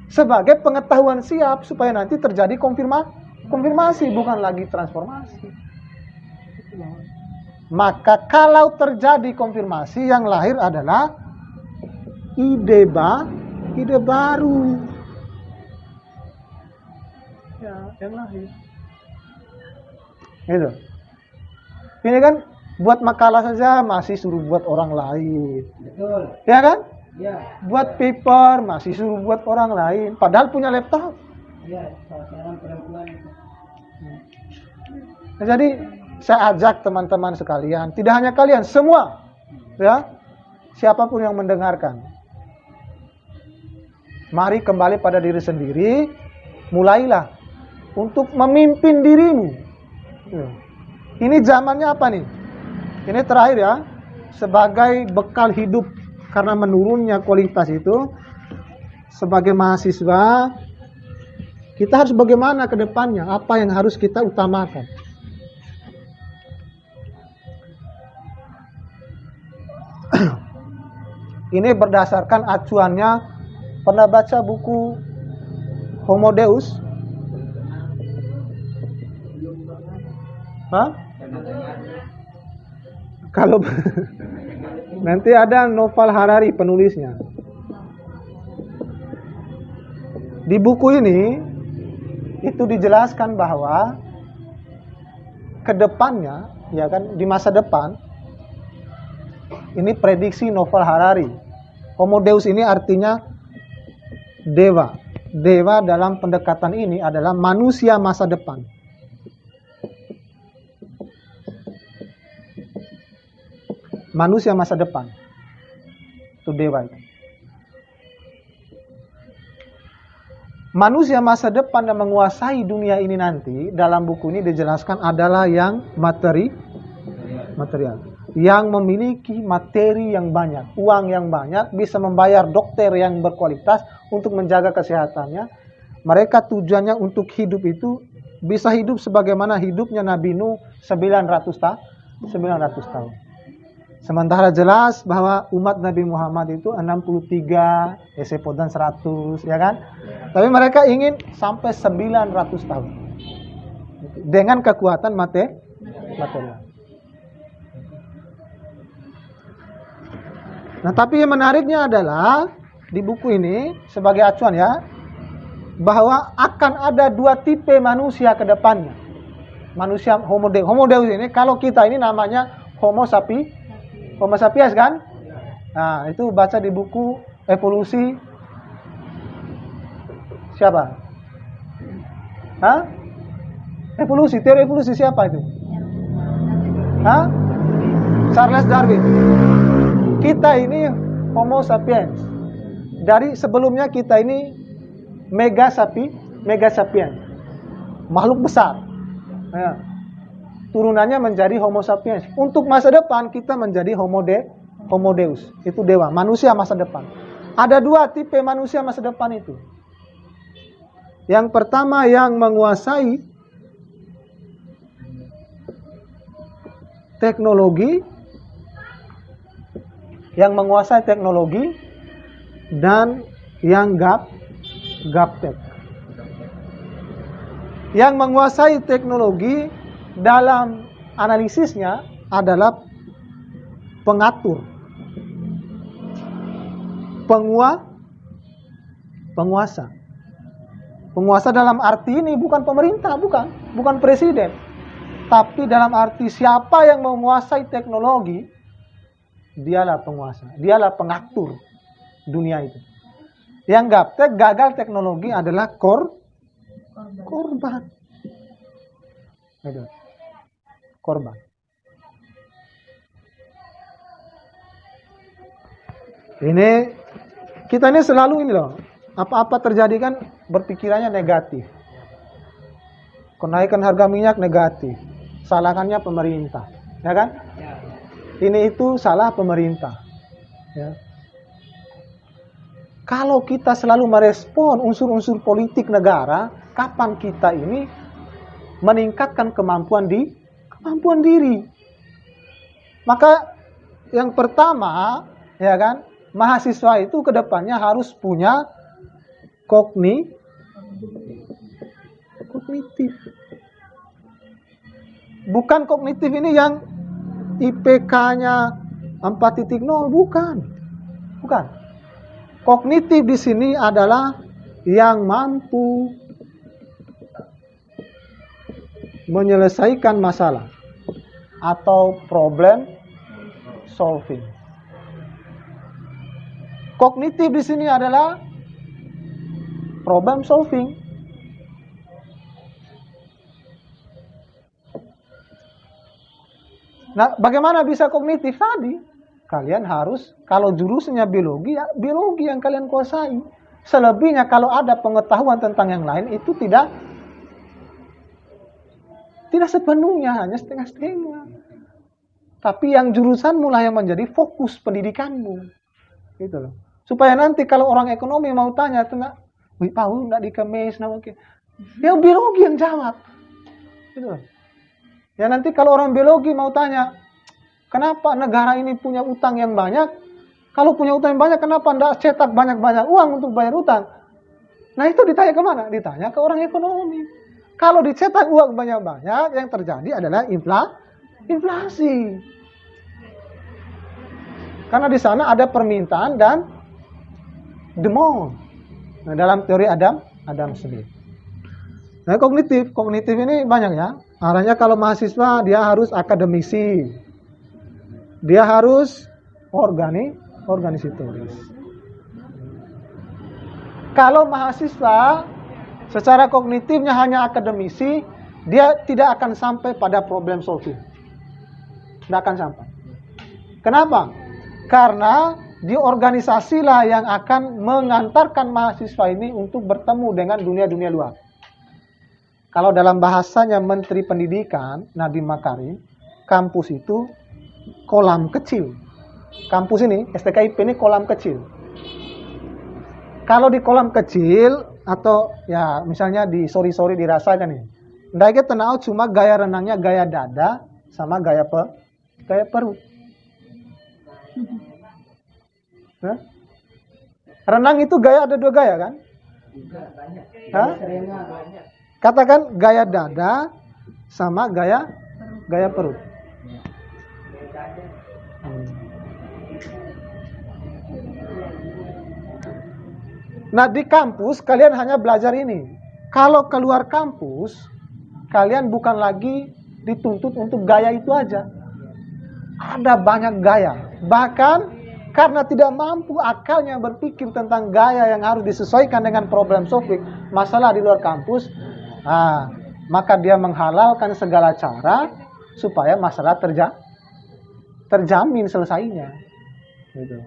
sebagai pengetahuan siap supaya nanti terjadi konfirmasi, bukan lagi transformasi. Maka kalau terjadi konfirmasi, yang lahir adalah ide baru. Ya, yang lahir. Gitu. Ini kan buat makalah saja masih suruh buat orang lain. Betul. Ya kan? Ya. Buat paper masih suruh buat orang lain. Padahal punya laptop. Ya, seorang perempuan itu. Nah, jadi saya ajak teman-teman sekalian, tidak hanya kalian, semua, ya, siapapun yang mendengarkan, mari kembali pada diri sendiri, mulailah untuk memimpin dirimu. Ya. Ini zamannya apa nih? Ini terakhir ya, sebagai bekal hidup karena menurunnya kualitas itu, sebagai mahasiswa, kita harus bagaimana ke depannya, apa yang harus kita utamakan. Ini berdasarkan acuannya, pernah baca buku Homo Deus? Hah? Kalau nanti ada Noval Harari penulisnya. Di buku ini itu dijelaskan bahwa kedepannya, ya kan, di masa depan, ini prediksi Noval Harari. Homo Deus ini artinya dewa. Dewa dalam pendekatan ini adalah manusia masa depan. Manusia masa depan. Itu dewa itu. Manusia masa depan yang menguasai dunia ini nanti, dalam buku ini dijelaskan adalah yang material. Yang memiliki materi yang banyak, uang yang banyak, bisa membayar dokter yang berkualitas untuk menjaga kesehatannya. Mereka tujuannya untuk hidup itu bisa hidup sebagaimana hidupnya Nabi Nuh 900 tahun. Sementara jelas bahwa umat Nabi Muhammad itu 63, Esepodan 100, ya kan? Tapi mereka ingin sampai 900 tahun. Dengan kekuatan material. Nah, tapi yang menariknya adalah di buku ini sebagai acuan ya, bahwa akan ada dua tipe manusia ke depannya. Manusia Homo Deus. Homo Deus ini kalau kita ini namanya Homo sapiens kan? Nah, itu baca di buku evolusi siapa? Hah? Evolusi, teori evolusi siapa itu? Hah? Charles Darwin. Kita ini Homo sapiens. Dari sebelumnya kita ini mega sapiens. Makhluk besar. Ya. Turunannya menjadi Homo sapiens. Untuk masa depan kita menjadi Homo Deus. Itu dewa, manusia masa depan. Ada dua tipe manusia masa depan itu. Yang pertama yang menguasai teknologi, dan yang gaptek. Yang menguasai teknologi dalam analisisnya adalah pengatur, penguasa. Penguasa dalam arti ini bukan pemerintah, bukan presiden. Tapi dalam arti siapa yang menguasai teknologi, dialah penguasa, dialah pengatur dunia itu. Yang gaptek, gagal teknologi adalah korban. Korban. Ini kita ini selalu ini loh, apa-apa terjadi kan berpikirannya negatif. Kenaikan harga minyak negatif, salahkannya pemerintah, ya kan? Ini itu salah pemerintah. Ya. Kalau kita selalu merespon unsur-unsur politik negara, kapan kita ini meningkatkan kemampuan diri? Maka yang pertama, ya kan, mahasiswa itu kedepannya harus punya kognitif. Bukan kognitif ini yang IPK-nya 4.0, bukan. Kognitif di sini adalah yang mampu menyelesaikan masalah. atau problem solving. Kognitif di sini adalah problem solving. Nah, bagaimana bisa kognitif tadi? Kalian harus, kalau jurusannya biologi, ya biologi yang kalian kuasai. Selebihnya kalau ada pengetahuan tentang yang lain, itu tidak sepenuhnya, hanya setengah-setengah. Tapi yang jurusan mulai yang menjadi fokus pendidikanmu. Gitu loh. Supaya nanti kalau orang ekonomi mau tanya, wih, tahu nggak di kemis, ya biologi yang jawab. Gitu loh. Ya nanti kalau orang biologi mau tanya, kenapa negara ini punya utang yang banyak? Kalau punya utang yang banyak, kenapa tidak cetak banyak-banyak uang untuk bayar utang? Nah itu ditanya kemana? Ditanya ke orang ekonomi. Kalau dicetak uang banyak-banyak, yang terjadi adalah inflasi. Karena di sana ada permintaan dan demand. Nah, dalam teori Adam Smith. Nah, kognitif ini banyak ya. Arahnya kalau mahasiswa dia harus akademisi. Dia harus organisatoris. Kalau mahasiswa secara kognitifnya hanya akademisi, dia tidak akan sampai pada problem solving. Tidak akan sampai. Kenapa? Karena di organisasilah yang akan mengantarkan mahasiswa ini untuk bertemu dengan dunia-dunia luar. Kalau dalam bahasanya Menteri Pendidikan, Nadiem Makarim, kampus itu kolam kecil. Kampus ini, STKIP ini kolam kecil. Kalau di kolam kecil, atau ya misalnya di sori-sori dirasakan nih. Ndake tenau cuma gaya renangnya gaya dada sama gaya perut. Hah? Renang itu gaya ada 2 gaya kan? Hah? Katakan gaya dada sama gaya perut. Nah di kampus kalian hanya belajar ini. Kalau keluar kampus, kalian bukan lagi dituntut untuk gaya itu aja. Ada banyak gaya. Bahkan karena tidak mampu akalnya berpikir tentang gaya yang harus disesuaikan dengan problem solving masalah di luar kampus, maka dia menghalalkan segala cara supaya masalah terjamin selesainya. Gitu.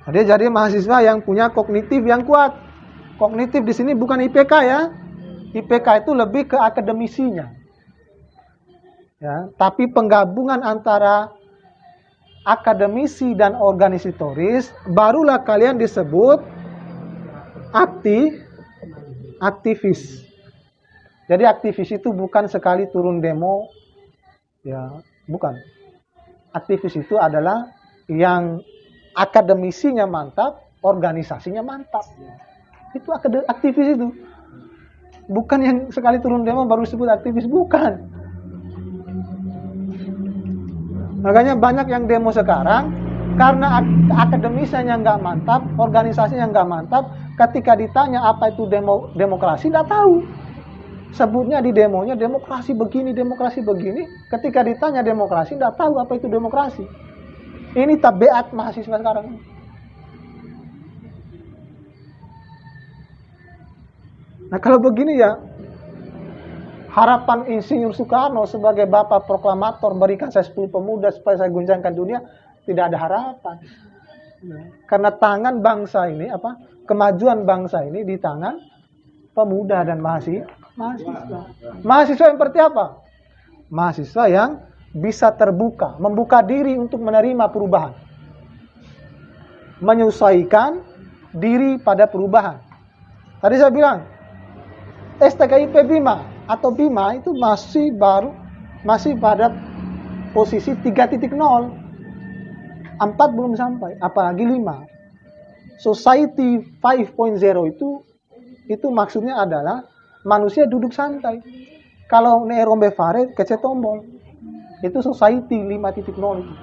Jadi mahasiswa yang punya kognitif yang kuat. Kognitif di sini bukan IPK ya. IPK itu lebih ke akademisinya. Ya, tapi penggabungan antara akademisi dan organisatoris barulah kalian disebut aktivis. Jadi aktivis itu bukan sekali turun demo, ya, bukan. Aktivis itu adalah yang akademisinya mantap, organisasinya mantap. Itu aktivis itu. Bukan yang sekali turun demo baru disebut aktivis, bukan. Makanya banyak yang demo sekarang karena akademisnya nggak mantap, organisasinya nggak mantap. Ketika ditanya apa itu demokrasi, nggak tahu. Sebutnya di demonya demokrasi begini. Ketika ditanya demokrasi, nggak tahu apa itu demokrasi. Ini tabiat mahasiswa sekarang. Nah kalau begini ya, harapan Insinyur Soekarno sebagai bapak proklamator berikan saya 10 pemuda supaya saya guncangkan dunia, tidak ada harapan. Karena tangan bangsa ini, kemajuan bangsa ini di tangan pemuda dan mahasiswa. Mahasiswa yang seperti apa? Mahasiswa yang bisa terbuka, membuka diri untuk menerima perubahan. Menyesuaikan diri pada perubahan. Tadi saya bilang, STKIP Bima atau Bima itu masih pada posisi 3.0. 4 belum sampai, apalagi 5. Society 5.0 itu maksudnya adalah manusia duduk santai. Kalau ne rombe fare kece tombol. Itu society 5.0 itu.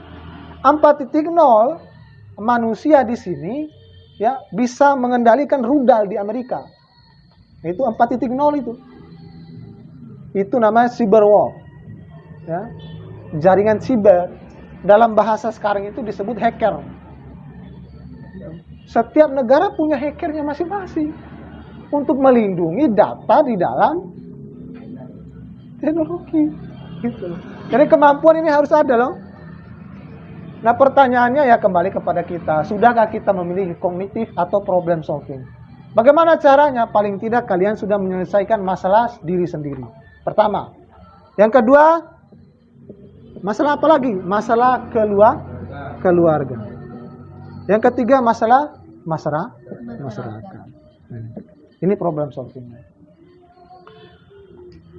4.0 manusia di sini ya bisa mengendalikan rudal di Amerika. Itu 4.0 itu. Itu namanya cyber war. ya, jaringan siber. Dalam bahasa sekarang itu disebut hacker. Setiap negara punya hackernya masing-masing untuk melindungi data di dalam teknologi. Gitu. Jadi kemampuan ini harus ada loh. Nah pertanyaannya ya kembali kepada kita. Sudahkah kita memiliki kognitif atau problem solving? Bagaimana caranya? Paling tidak kalian sudah menyelesaikan masalah diri sendiri. Pertama. Yang kedua, masalah apa lagi? Masalah keluarga. Yang ketiga, masalah masyarakat. Ini problem solving.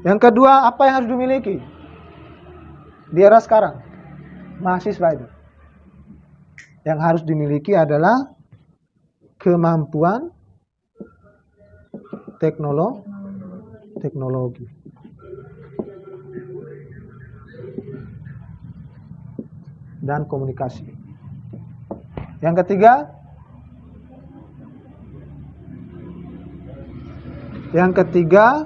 Yang kedua, apa yang harus dimiliki? Di era sekarang, mahasiswa itu. Yang harus dimiliki adalah kemampuan teknologi. Dan komunikasi. Yang ketiga,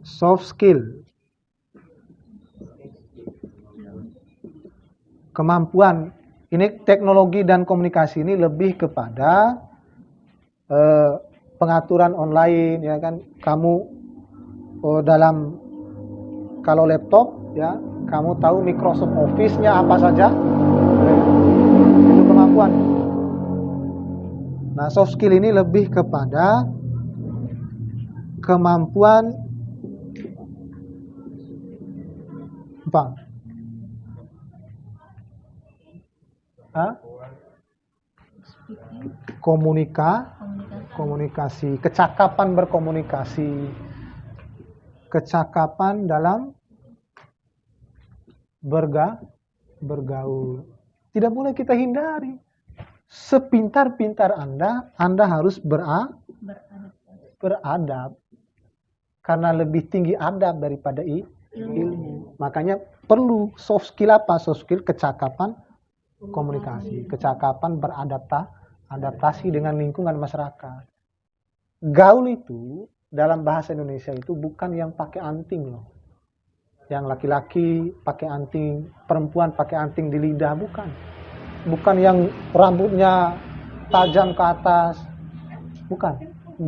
soft skill. Kemampuan ini teknologi dan komunikasi ini lebih kepada pengaturan online, ya kan. Kamu dalam kalau laptop, ya, kamu tahu Microsoft Office-nya apa saja, itu kemampuan. Nah, soft skill ini lebih kepada kemampuan apa? Komunikasi, kecakapan berkomunikasi, kecakapan dalam bergaul. Tidak boleh kita hindari. Sepintar-pintar Anda harus beradab. Karena lebih tinggi adab daripada ilmu. Makanya perlu soft skill apa? Soft skill kecakapan komunikasi, kecakapan beradaptasi dengan lingkungan masyarakat. Gaul itu dalam bahasa Indonesia itu bukan yang pakai anting loh. Yang laki-laki pakai anting, perempuan pakai anting di lidah, bukan. Bukan yang rambutnya tajam ke atas, bukan.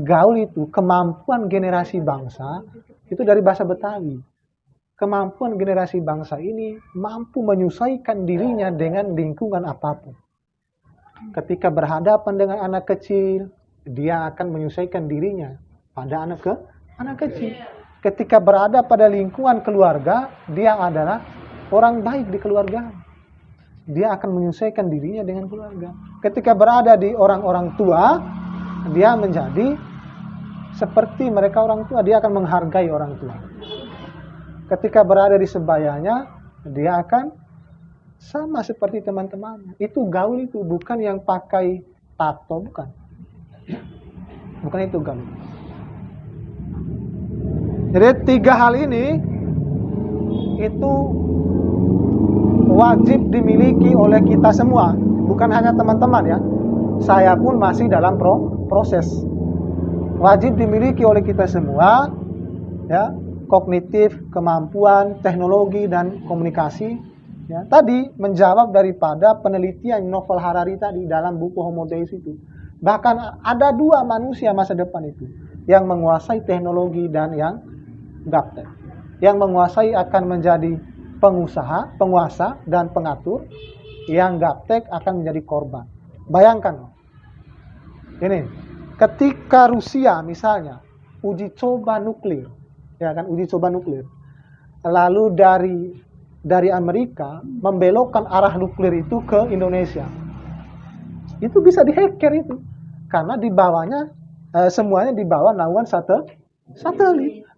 Gaul itu kemampuan generasi bangsa, itu dari bahasa Betawi. Kemampuan generasi bangsa ini mampu menyesuaikan dirinya dengan lingkungan apapun. Ketika berhadapan dengan anak kecil, dia akan menyesuaikan dirinya pada anak kecil. Ketika berada pada lingkungan keluarga, dia adalah orang baik di keluarga. Dia akan menyesuaikan dirinya dengan keluarga. Ketika berada di orang-orang tua, dia menjadi seperti mereka orang tua. Dia akan menghargai orang tua. Ketika berada di sebayanya, dia akan sama seperti teman-teman. Itu gaul itu, bukan yang pakai tato, bukan. Bukan itu gaul. Jadi 3 hal ini itu wajib dimiliki oleh kita semua, bukan hanya teman-teman ya. Saya pun masih dalam proses. Wajib dimiliki oleh kita semua, ya. Kognitif, kemampuan, teknologi dan komunikasi. Ya, tadi menjawab daripada penelitian Novel Harari tadi dalam buku Homo Deus itu. Bahkan ada 2 manusia masa depan itu, yang menguasai teknologi dan yang gaptek. Yang menguasai akan menjadi penguasa dan pengatur. Yang gaptek akan menjadi korban. Bayangkan, ini ketika Rusia misalnya uji coba nuklir, ya kan, uji coba nuklir, lalu dari Amerika membelokkan arah nuklir itu ke Indonesia, itu bisa dihacker itu, karena di bawahnya semuanya di bawah naungan satelit.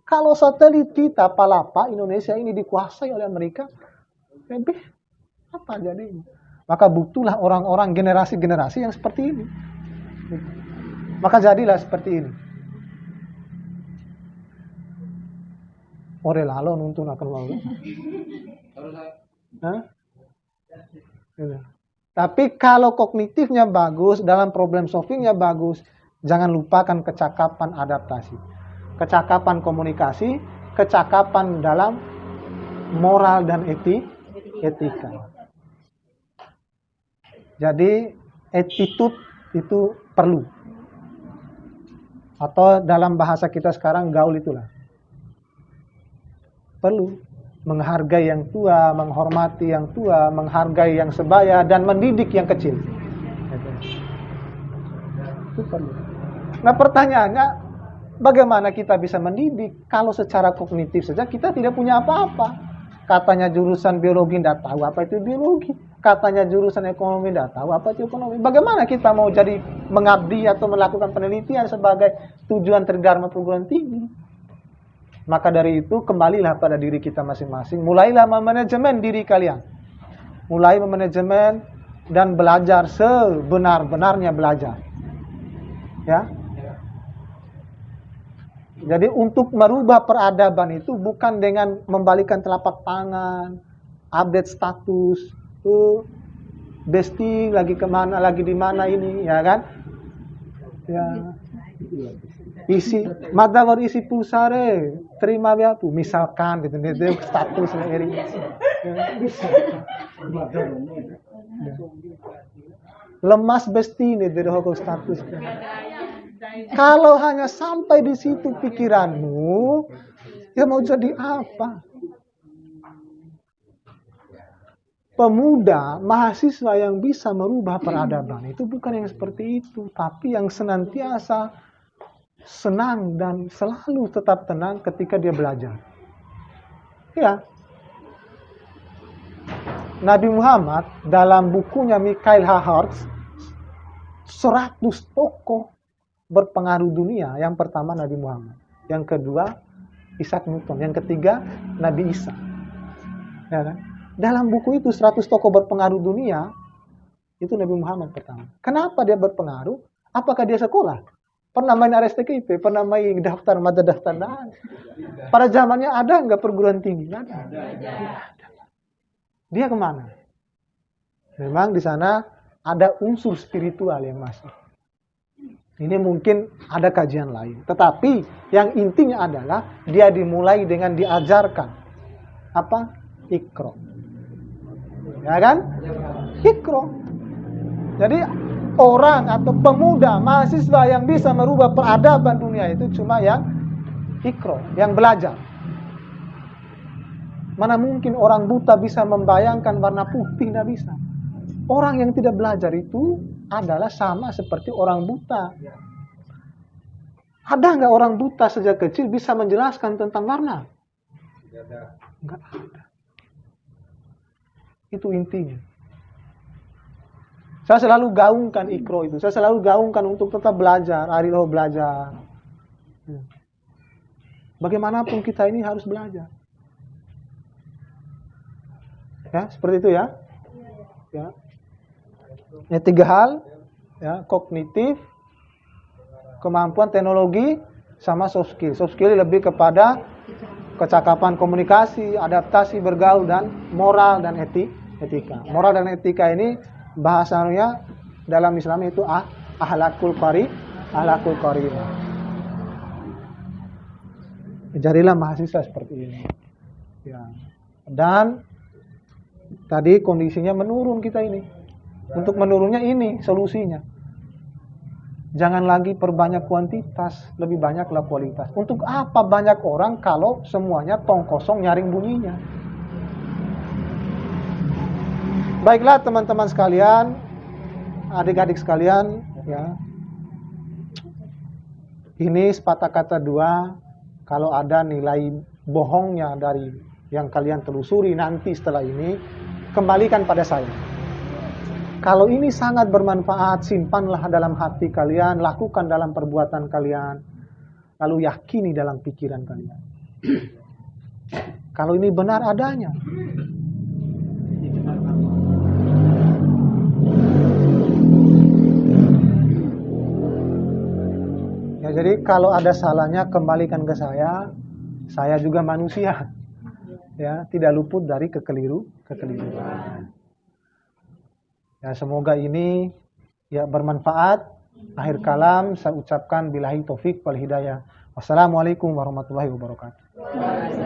Kalau satelit kita palapa Indonesia ini dikuasai oleh Amerika, lebih apa jadinya? Maka butuhlah orang-orang generasi-generasi yang seperti ini. Maka jadilah seperti ini. Ore lalo nuntun akan mau. Tapi kalau kognitifnya bagus, dalam problem solvingnya bagus, jangan lupakan kecakapan adaptasi, kecakapan komunikasi, kecakapan dalam moral dan etika. Jadi attitude itu perlu. Atau dalam bahasa kita sekarang gaul itulah. Perlu menghargai yang tua, menghormati yang tua, menghargai yang sebaya, dan mendidik yang kecil. Itu perlu. Nah pertanyaannya, bagaimana kita bisa mendidik kalau secara kognitif saja kita tidak punya apa-apa? Katanya jurusan biologi tidak tahu apa itu biologi. Katanya jurusan ekonomi tidak tahu apa itu ekonomi. Bagaimana kita mau jadi mengabdi atau melakukan penelitian sebagai tujuan tridharma perguruan tinggi? Maka dari itu kembalilah pada diri kita masing-masing. Mulailah memanajemen diri kalian. Mulai memanajemen dan belajar sebenar-benarnya belajar. Ya. Jadi untuk merubah peradaban itu bukan dengan membalikan telapak tangan, update status, Besti lagi kemana, lagi di mana ini, ya kan? Ya. Isi, madawar isi pulsare, terima biapu, misalkan gitu, itu status eri. Lemas besti nih dari hukum status. Kalau hanya sampai di situ pikiranmu, ya mau jadi apa? Pemuda, mahasiswa yang bisa merubah peradaban itu bukan yang seperti itu, tapi yang senantiasa senang dan selalu tetap tenang ketika dia belajar. Ya. Nabi Muhammad dalam bukunya Mikhail Hartz 100 tokoh berpengaruh dunia. Yang pertama Nabi Muhammad, yang kedua Isaac Newton, yang ketiga Nabi Isa. Ya kan? Dalam buku itu 100 tokoh berpengaruh dunia, itu Nabi Muhammad pertama. Kenapa dia berpengaruh? Apakah dia sekolah? Pernah main RSTKIP? Pernah main daftar mata daftar? Nah, pada zamannya ada nggak perguruan tinggi? Ada. Dia kemana? Memang di sana ada unsur spiritual yang masuk. Ini mungkin ada kajian lain. Tetapi yang intinya adalah dia dimulai dengan diajarkan apa? Iqra. Ya kan? Iqra. Jadi orang atau pemuda, mahasiswa yang bisa merubah peradaban dunia itu cuma yang Iqra, yang belajar. Mana mungkin orang buta bisa membayangkan warna putih, tidak bisa. Orang yang tidak belajar itu adalah sama seperti orang buta. Ada nggak orang buta sejak kecil bisa menjelaskan tentang warna? Nggak ada. Itu intinya. Saya selalu gaungkan Iqra itu. Saya selalu gaungkan untuk tetap belajar. Ariloh belajar. Bagaimanapun kita ini harus belajar. Ya, seperti itu ya. Ya. Ya, 3 hal. Ya, kognitif, kemampuan teknologi, sama soft skill. Soft skill lebih kepada kecakapan komunikasi, adaptasi bergaul, dan moral dan etika. Moral dan etika ini bahasanya dalam Islam itu ahlakul karimah. Jadilah mahasiswa seperti ini. Ya. Dan tadi kondisinya menurun kita ini. Untuk menurunnya ini solusinya. Jangan lagi perbanyak kuantitas, lebih banyaklah kualitas. Untuk apa banyak orang kalau semuanya tong kosong nyaring bunyinya? Baiklah teman-teman sekalian, adik-adik sekalian, ya. Ini sepatah kata 2, kalau ada nilai bohongnya dari yang kalian telusuri nanti setelah ini, kembalikan pada saya. Kalau ini sangat bermanfaat, simpanlah dalam hati kalian, lakukan dalam perbuatan kalian, lalu yakini dalam pikiran kalian. Kalau ini benar adanya. Ya, jadi kalau ada salahnya kembalikan ke saya. Saya juga manusia. Ya, tidak luput dari kekeliruan. Ya, semoga ini ya bermanfaat. Akhir kalam saya ucapkan billahi taufik wal hidayah. Wassalamualaikum warahmatullahi wabarakatuh. Waalaikumsalam.